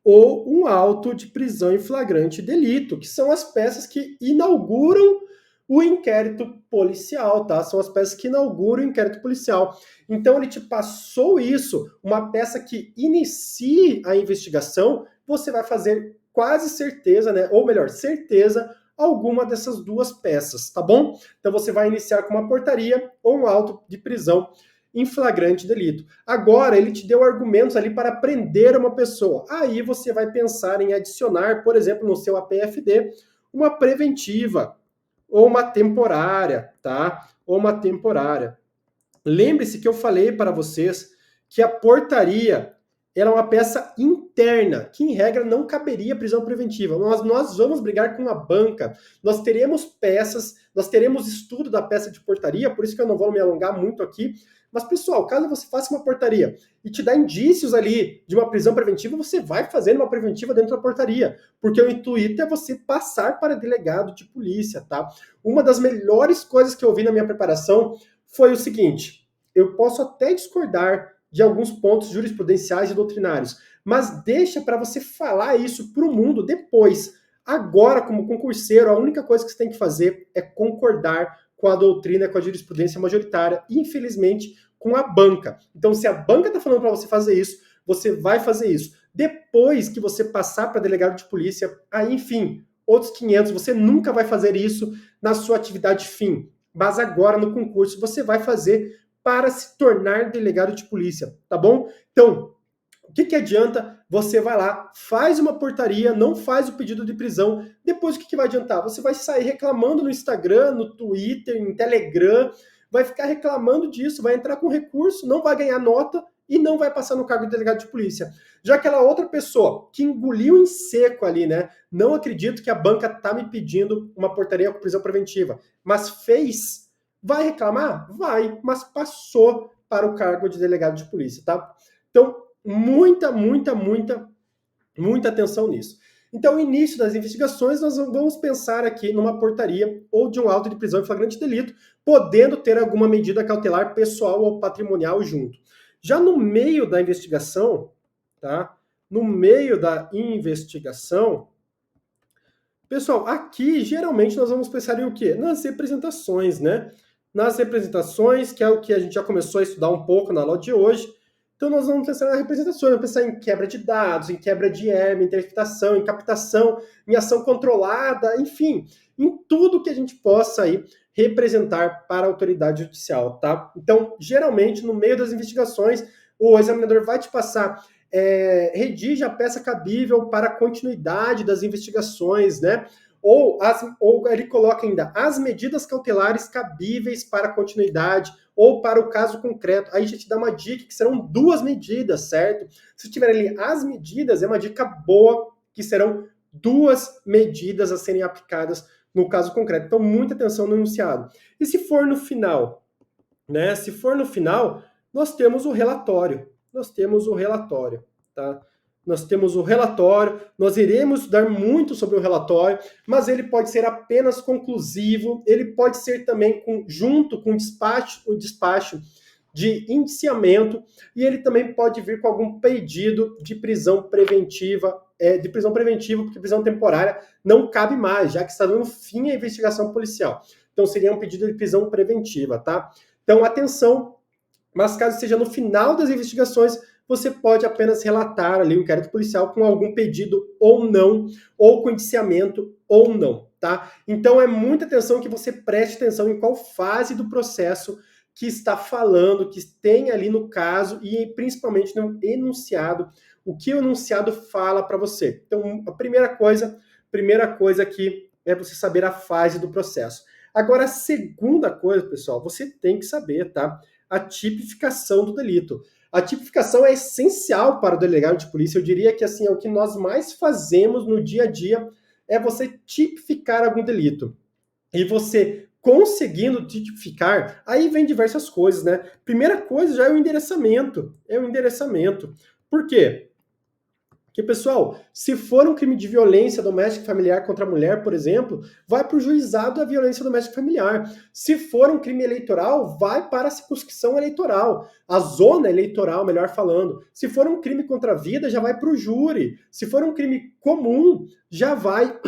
ou um auto de prisão em flagrante delito, que são as peças que inauguram o inquérito policial, tá? São as peças que inauguram o inquérito policial. Então ele te passou isso, uma peça que inicie a investigação, você vai fazer quase certeza, né? Ou melhor, certeza, alguma dessas duas peças, tá bom? Então você vai iniciar com uma portaria ou um auto de prisão em flagrante delito. Agora, ele te deu argumentos ali para prender uma pessoa. Aí você vai pensar em adicionar, por exemplo, no seu APFD, uma preventiva ou uma temporária, tá? Ou uma temporária. Lembre-se que eu falei para vocês que a portaria ela é uma peça interna, que em regra não caberia prisão preventiva. Nós vamos brigar com a banca, nós teremos peças, nós teremos estudo da peça de portaria, por isso que eu não vou me alongar muito aqui. Mas, pessoal, caso você faça uma portaria e te dá indícios ali de uma prisão preventiva, você vai fazer uma preventiva dentro da portaria, porque o intuito é você passar para delegado de polícia, tá? Uma das melhores coisas que eu vi na minha preparação foi o seguinte: eu posso até discordar de alguns pontos jurisprudenciais e doutrinários, mas deixa para você falar isso para o mundo depois. Agora, como concurseiro, a única coisa que você tem que fazer é concordar com a doutrina, com a jurisprudência majoritária, infelizmente, com a banca. Então, se a banca está falando para você fazer isso, você vai fazer isso. Depois que você passar para delegado de polícia, aí, enfim, outros 500, você nunca vai fazer isso na sua atividade fim. Mas agora, no concurso, você vai fazer para se tornar delegado de polícia, tá bom? Então, o que adianta? Você vai lá, faz uma portaria, não faz o pedido de prisão. Depois, o que vai adiantar? Você vai sair reclamando no Instagram, no Twitter, em Telegram, vai ficar reclamando disso, vai entrar com recurso, não vai ganhar nota e não vai passar no cargo de delegado de polícia. Já aquela outra pessoa que engoliu em seco ali, né? Não acredito que a banca tá me pedindo uma portaria com prisão preventiva, mas fez. Vai reclamar? Vai, mas passou para o cargo de delegado de polícia, tá? Então, muita atenção nisso. Então, o início das investigações, nós vamos pensar aqui numa portaria ou de um auto de prisão em flagrante delito, podendo ter alguma medida cautelar pessoal ou patrimonial junto. Já no meio da investigação, tá? No meio da investigação, pessoal, aqui geralmente nós vamos pensar em o quê? Nas representações, né? Nas representações, que é o que a gente já começou a estudar um pouco na aula de hoje. Então nós vamos pensar nas representações, vamos pensar em quebra de dados, em quebra de ERM, interpretação, em captação, em ação controlada, enfim, em tudo que a gente possa aí representar para a autoridade judicial, tá? Então, geralmente, no meio das investigações, o examinador vai te passar, redige a peça cabível para a continuidade das investigações, né? Ou ele coloca ainda as medidas cautelares cabíveis para a continuidade ou para o caso concreto. Aí a gente dá uma dica que serão duas medidas, certo? Se tiver ali as medidas, é uma dica boa que serão duas medidas a serem aplicadas no caso concreto. Então, muita atenção no enunciado. E se for no final, né? Se for no final, nós temos o relatório. Tá? Nós temos o relatório, nós iremos estudar muito sobre o relatório, mas ele pode ser apenas conclusivo, ele pode ser também junto com o despacho de indiciamento, e ele também pode vir com algum pedido de prisão preventiva, porque prisão temporária não cabe mais, já que está dando fim à investigação policial. Então seria um pedido de prisão preventiva, tá? Então atenção, mas caso seja no final das investigações, você pode apenas relatar ali o inquérito policial com algum pedido ou não, ou com indiciamento ou não, tá? Então é muita atenção que você preste atenção em qual fase do processo que está falando, que tem ali no caso e principalmente no enunciado, o que o enunciado fala para você. Então, a primeira coisa aqui é você saber a fase do processo. Agora, a segunda coisa, pessoal, você tem que saber, tá? A tipificação do delito. A tipificação é essencial para o delegado de polícia. Eu diria que assim é o que nós mais fazemos no dia a dia é você tipificar algum delito. E você conseguindo tipificar, aí vem diversas coisas, né? Primeira coisa já é o endereçamento. É o endereçamento. Por quê? Porque, pessoal, se for um crime de violência doméstica e familiar contra a mulher, por exemplo, vai para o juizado da violência doméstica e familiar. Se for um crime eleitoral, vai para a circunscrição eleitoral, a zona eleitoral, melhor falando. Se for um crime contra a vida, já vai para o júri. Se for um crime comum, já vai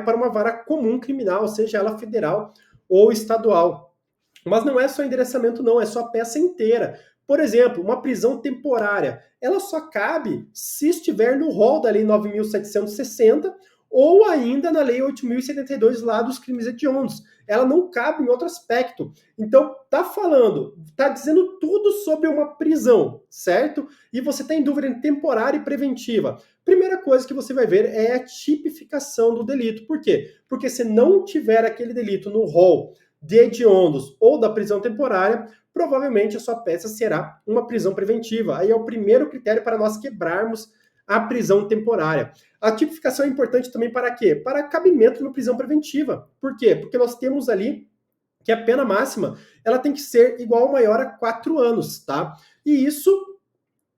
para uma vara comum criminal, seja ela federal ou estadual. Mas não é só endereçamento, não, é só a peça inteira. Por exemplo, uma prisão temporária, ela só cabe se estiver no rol da Lei 9.760 ou ainda na Lei 8.072 lá dos crimes hediondos. Ela não cabe em outro aspecto. Então, tá dizendo tudo sobre uma prisão, certo? E você tem dúvida em temporária e preventiva. Primeira coisa que você vai ver é a tipificação do delito. Por quê? Porque se não tiver aquele delito no rol de hediondos ou da prisão temporária, provavelmente a sua peça será uma prisão preventiva. Aí é o primeiro critério para nós quebrarmos a prisão temporária. A tipificação é importante também para quê? Para cabimento na prisão preventiva. Por quê? Porque nós temos ali que a pena máxima ela tem que ser igual ou maior a 4 anos, tá? E isso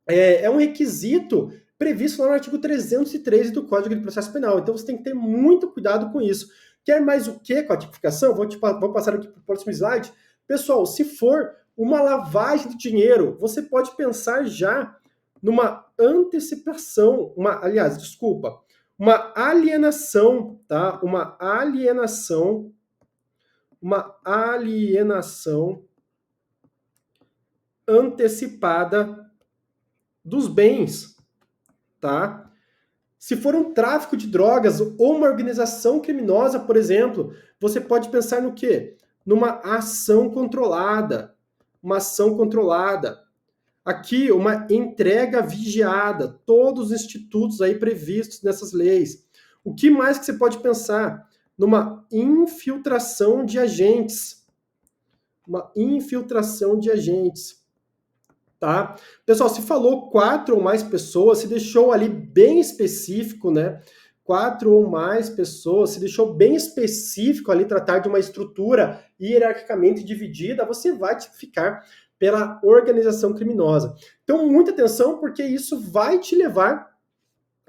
é um requisito previsto lá no artigo 313 do Código de Processo Penal. Então você tem que ter muito cuidado com isso. Quer mais o que com a tipificação? Vou passar aqui para o próximo slide. Pessoal, se for uma lavagem de dinheiro, você pode pensar já numa antecipação, uma alienação, tá? Uma alienação antecipada dos bens, tá? Se for um tráfico de drogas ou uma organização criminosa, por exemplo, você pode pensar no quê? Numa ação controlada. Uma ação controlada. Aqui, uma entrega vigiada. Todos os institutos aí previstos nessas leis. O que mais que você pode pensar? Numa infiltração de agentes. Uma infiltração de agentes. Tá? Pessoal, se falou 4 ou mais pessoas, se deixou ali bem específico, né? 4 ou mais pessoas, se deixou bem específico ali tratar de uma estrutura hierarquicamente dividida, você vai tipificar pela organização criminosa. Então, muita atenção, porque isso vai te levar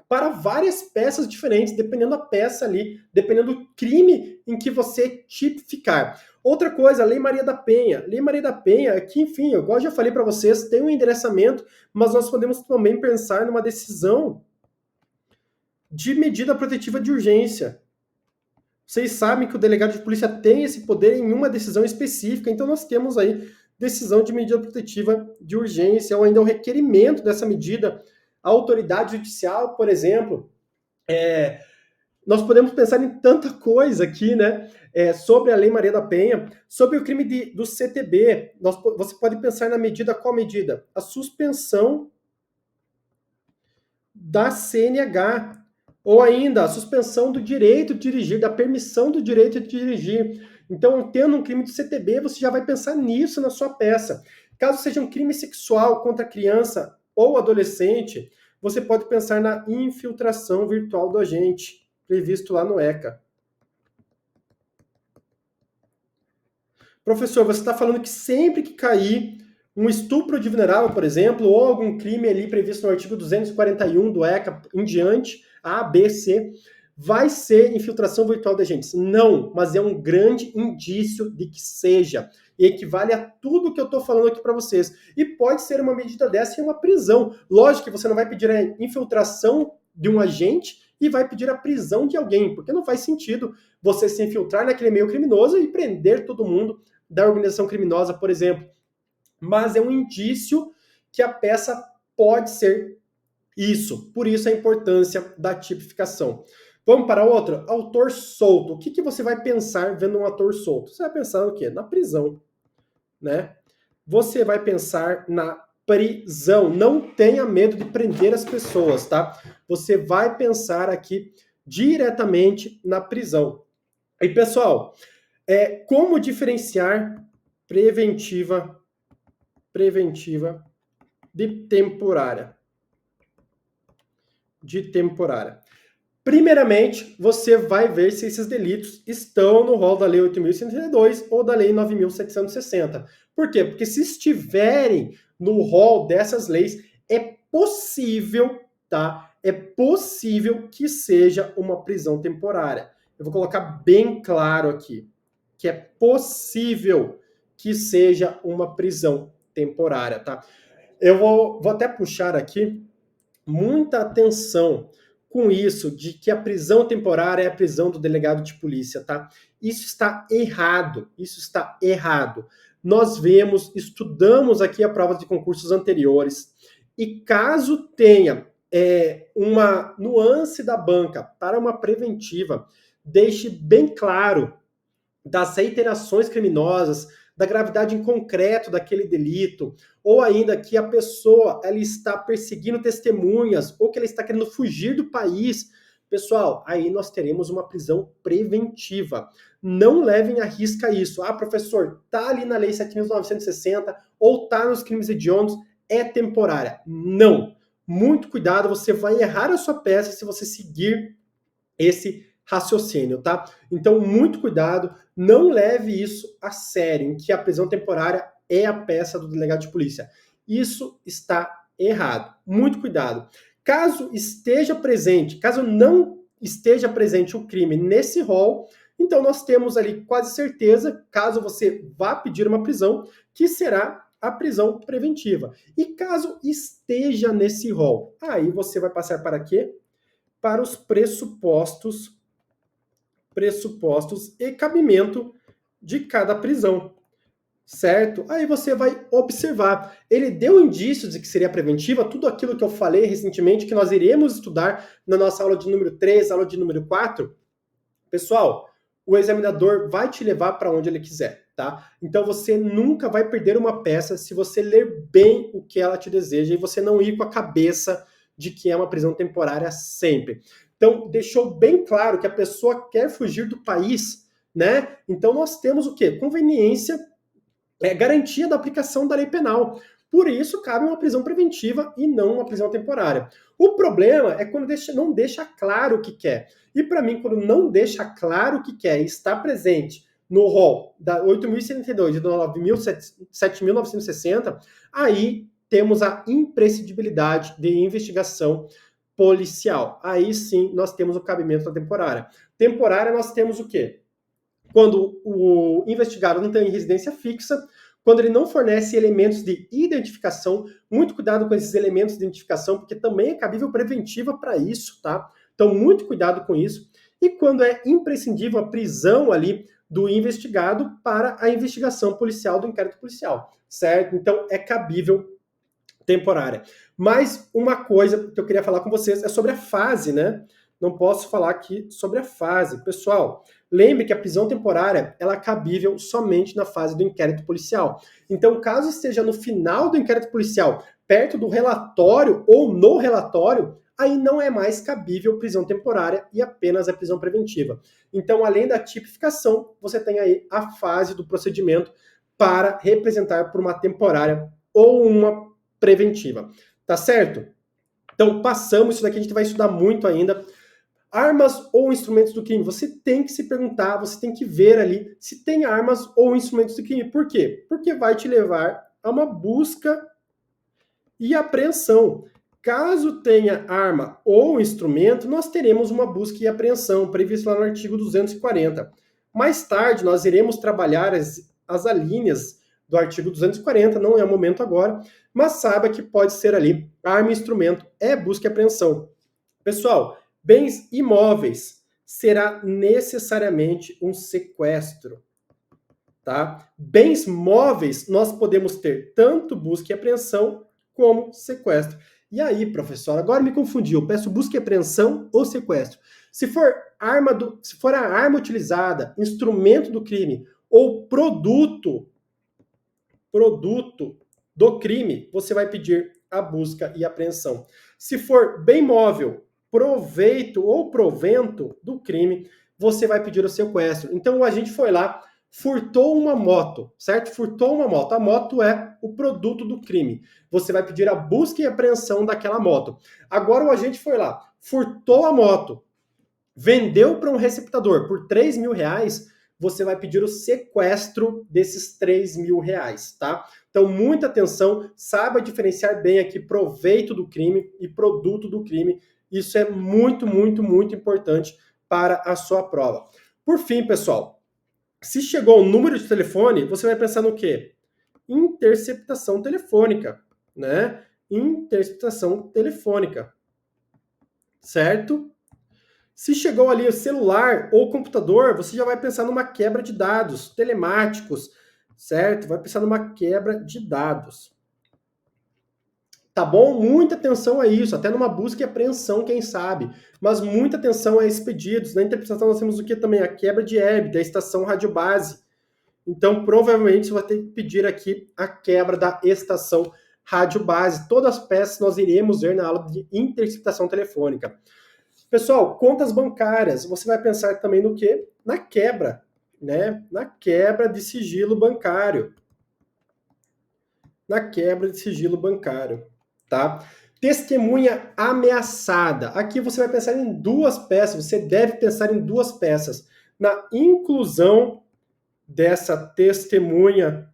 para várias peças diferentes, dependendo da peça ali, dependendo do crime em que você tipificar. Outra coisa, a Lei Maria da Penha. Lei Maria da Penha, que enfim, eu já falei para vocês, tem um endereçamento, mas nós podemos também pensar numa decisão de medida protetiva de urgência. Vocês sabem que o delegado de polícia tem esse poder em uma decisão específica, então nós temos aí decisão de medida protetiva de urgência, ou ainda o requerimento dessa medida. A autoridade judicial, por exemplo, nós podemos pensar em tanta coisa aqui, né? Sobre a Lei Maria da Penha, sobre o crime do CTB. Você pode pensar na medida, qual medida? A suspensão da CNH, ou ainda a suspensão do direito de dirigir, da permissão do direito de dirigir. Então, tendo um crime do CTB, você já vai pensar nisso na sua peça. Caso seja um crime sexual contra criança ou adolescente, você pode pensar na infiltração virtual do agente, previsto lá no ECA. Professor, você está falando que sempre que cair um estupro de vulnerável, por exemplo, ou algum crime ali previsto no artigo 241 do ECA em diante, A, B, C, vai ser infiltração virtual de agentes? Não, mas é um grande indício de que seja. E equivale a tudo que eu estou falando aqui para vocês. E pode ser uma medida dessa em uma prisão. Lógico que você não vai pedir a infiltração de um agente e vai pedir a prisão de alguém, porque não faz sentido você se infiltrar naquele meio criminoso e prender todo mundo da organização criminosa, por exemplo. Mas é um indício que a peça pode ser isso. Por isso a importância da tipificação. Vamos para outra? Autor solto. O que você vai pensar vendo um autor solto? Você vai pensar no quê? Na prisão, né? Você vai pensar na prisão. Não tenha medo de prender as pessoas, tá? Você vai pensar aqui diretamente na prisão. E, pessoal, Como diferenciar preventiva de temporária. Primeiramente, você vai ver se esses delitos estão no rol da Lei 8.132 ou da Lei 9.760. Por quê? Porque se estiverem no rol dessas leis, é possível, tá? É possível que seja uma prisão temporária. Eu vou colocar bem claro aqui, que é possível que seja uma prisão temporária, tá? Eu vou até puxar aqui muita atenção com isso, de que a prisão temporária é a prisão do delegado de polícia, tá? Isso está errado, Nós estudamos aqui a prova de concursos anteriores, e caso tenha uma nuance da banca para uma preventiva, deixe bem claro das reiterações criminosas, da gravidade em concreto daquele delito, ou ainda que a pessoa ela está perseguindo testemunhas, ou que ela está querendo fugir do país. Pessoal, aí nós teremos uma prisão preventiva. Não levem à risca isso. Ah, professor, tá ali na Lei 7.960 ou tá nos crimes hediondos, é temporária. Não. Muito cuidado, você vai errar a sua peça se você seguir esse raciocínio, tá? Então, muito cuidado, não leve isso a sério, em que a prisão temporária é a peça do delegado de polícia. Isso está errado. Muito cuidado. Caso não esteja presente o crime nesse rol, então nós temos ali quase certeza, caso você vá pedir uma prisão, que será a prisão preventiva. E caso esteja nesse rol, aí você vai passar para quê? Para os pressupostos e cabimento de cada prisão, certo? Aí você vai observar. Ele deu indícios de que seria preventiva, tudo aquilo que eu falei recentemente, que nós iremos estudar na nossa aula de número 3, aula de número 4. Pessoal, o examinador vai te levar para onde ele quiser, tá? Então você nunca vai perder uma peça se você ler bem o que ela te deseja e você não ir com a cabeça de que é uma prisão temporária sempre. Então, deixou bem claro que a pessoa quer fugir do país, né? Então, nós temos o quê? Conveniência, garantia da aplicação da lei penal. Por isso, cabe uma prisão preventiva e não uma prisão temporária. O problema é quando não deixa claro o que quer. E, para mim, quando não deixa claro o que quer e está presente no rol da 8.072 e do 7.960, aí temos a imprescindibilidade de investigação policial. Aí sim nós temos o cabimento da temporária. Temporária nós temos o quê? Quando o investigado não tem residência fixa, quando ele não fornece elementos de identificação, muito cuidado com esses elementos de identificação, porque também é cabível preventiva para isso, tá? Então, muito cuidado com isso. E quando é imprescindível a prisão ali do investigado para a investigação policial do inquérito policial, certo? Então, é cabível temporária. Mas uma coisa que eu queria falar com vocês é sobre a fase, né? Não posso falar aqui sobre a fase. Pessoal, lembre que a prisão temporária ela é cabível somente na fase do inquérito policial. Então, caso esteja no final do inquérito policial, perto do relatório ou no relatório, aí não é mais cabível prisão temporária e apenas a prisão preventiva. Então, além da tipificação, você tem aí a fase do procedimento para representar por uma temporária ou uma preventiva. Tá certo? Então, passamos isso daqui, a gente vai estudar muito ainda. Armas ou instrumentos do crime. Você tem que se perguntar, você tem que ver ali se tem armas ou instrumentos do crime. Por quê? Porque vai te levar a uma busca e apreensão. Caso tenha arma ou instrumento, nós teremos uma busca e apreensão, previsto lá no artigo 240. Mais tarde, nós iremos trabalhar as alíneas do artigo 240, não é o momento agora, mas saiba que pode ser ali arma e instrumento, é busca e apreensão. Pessoal, bens imóveis será necessariamente um sequestro, tá? Bens móveis nós podemos ter tanto busca e apreensão como sequestro. E aí, professor, agora me confundiu, peço busca e apreensão ou sequestro. Se for a arma utilizada, instrumento do crime ou produto do crime, você vai pedir a busca e apreensão. Se for bem móvel, proveito ou provento do crime, você vai pedir o sequestro. Então, o agente foi lá, furtou uma moto, certo? Furtou uma moto. A moto é o produto do crime. Você vai pedir a busca e apreensão daquela moto. Agora o agente foi lá, furtou a moto, vendeu para um receptador por R$ 3.000, você vai pedir o sequestro desses R$ 3.000, tá? Então, muita atenção, saiba diferenciar bem aqui proveito do crime e produto do crime. Isso é muito, muito, muito importante para a sua prova. Por fim, pessoal, se chegou o número de telefone, você vai pensar no quê? Interceptação telefônica, né? Interceptação telefônica, certo? Se chegou ali o celular ou computador, você já vai pensar numa quebra de dados telemáticos, certo? Vai pensar numa quebra de dados. Tá bom? Muita atenção a isso, até numa busca e apreensão, quem sabe. Mas muita atenção a esses pedidos. Na interpretação nós temos o que também? A quebra de herb, da estação radiobase. Então, provavelmente, você vai ter que pedir aqui a quebra da estação radiobase. Todas as peças nós iremos ver na aula de interceptação telefônica. Pessoal, contas bancárias, você vai pensar também no quê? Na quebra, né? Na quebra de sigilo bancário. Na quebra de sigilo bancário, tá? Testemunha ameaçada. Aqui você vai pensar em duas peças, você deve pensar em duas peças. Na inclusão dessa testemunha,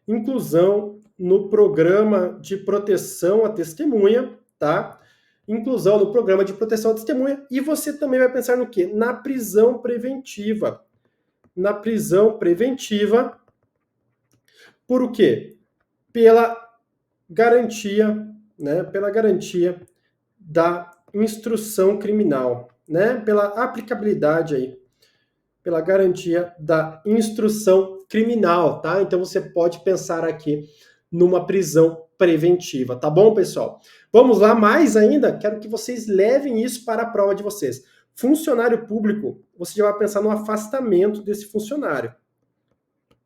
inclusão no programa de proteção à testemunha, tá? Inclusão no programa de proteção à testemunha, e você também vai pensar no quê? Na prisão preventiva. Na prisão preventiva, por o quê? Pela garantia, né? Pela garantia da instrução criminal, né? Pela aplicabilidade aí, pela garantia da instrução criminal, tá? Então você pode pensar aqui numa prisão preventiva, tá bom, pessoal? Vamos lá, mais ainda, quero que vocês levem isso para a prova de vocês. Funcionário público, você já vai pensar no afastamento desse funcionário,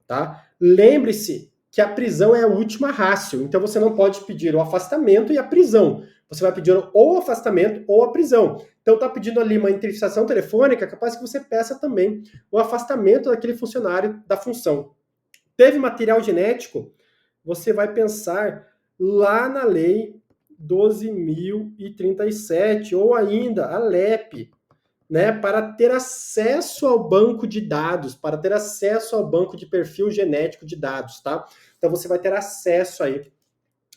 tá? Lembre-se que a prisão é a última ratio, então você não pode pedir o afastamento e a prisão. Você vai pedir ou o afastamento ou a prisão. Então tá pedindo ali uma interceptação telefônica, capaz que você peça também o afastamento daquele funcionário da função. Teve material genético? Você vai pensar lá na lei 12.037, ou ainda a LEP, né, para ter acesso ao banco de dados, para ter acesso ao banco de perfil genético de dados, tá? Então você vai ter acesso aí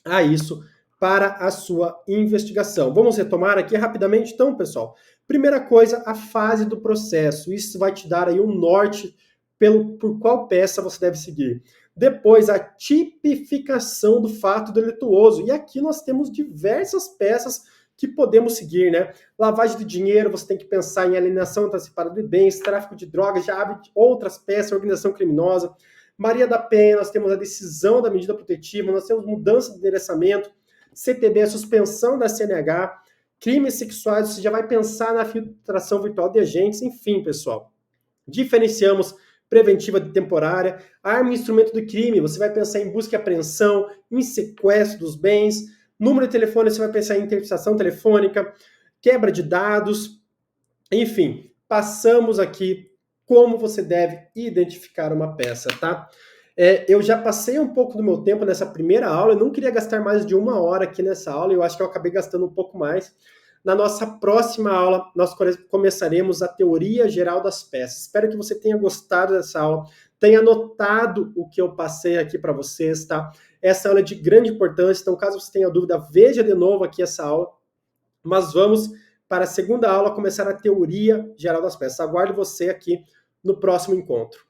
a isso para a sua investigação. Vamos retomar aqui rapidamente, então, pessoal. Primeira coisa, a fase do processo. Isso vai te dar aí um norte por qual peça você deve seguir. Depois, a tipificação do fato delituoso. E aqui nós temos diversas peças que podemos seguir, né? Lavagem de dinheiro, você tem que pensar em alienação antecipada de bens, tráfico de drogas, já abre outras peças, organização criminosa. Maria da Penha, nós temos a decisão da medida protetiva, nós temos mudança de endereçamento, CTB, a suspensão da CNH, crimes sexuais, você já vai pensar na filtração virtual de agentes, enfim, pessoal. Diferenciamos preventiva de temporária, arma e instrumento do crime, você vai pensar em busca e apreensão, em sequestro dos bens, número de telefone, você vai pensar em interceptação telefônica, quebra de dados, enfim, passamos aqui como você deve identificar uma peça, tá? Eu já passei um pouco do meu tempo nessa primeira aula, eu não queria gastar mais de 1 hora aqui nessa aula, eu acho que eu acabei gastando um pouco mais. Na nossa próxima aula, nós começaremos a teoria geral das peças. Espero que você tenha gostado dessa aula, tenha anotado o que eu passei aqui para vocês, tá? Essa aula é de grande importância, então caso você tenha dúvida, veja de novo aqui essa aula. Mas vamos para a segunda aula começar a teoria geral das peças. Aguardo você aqui no próximo encontro.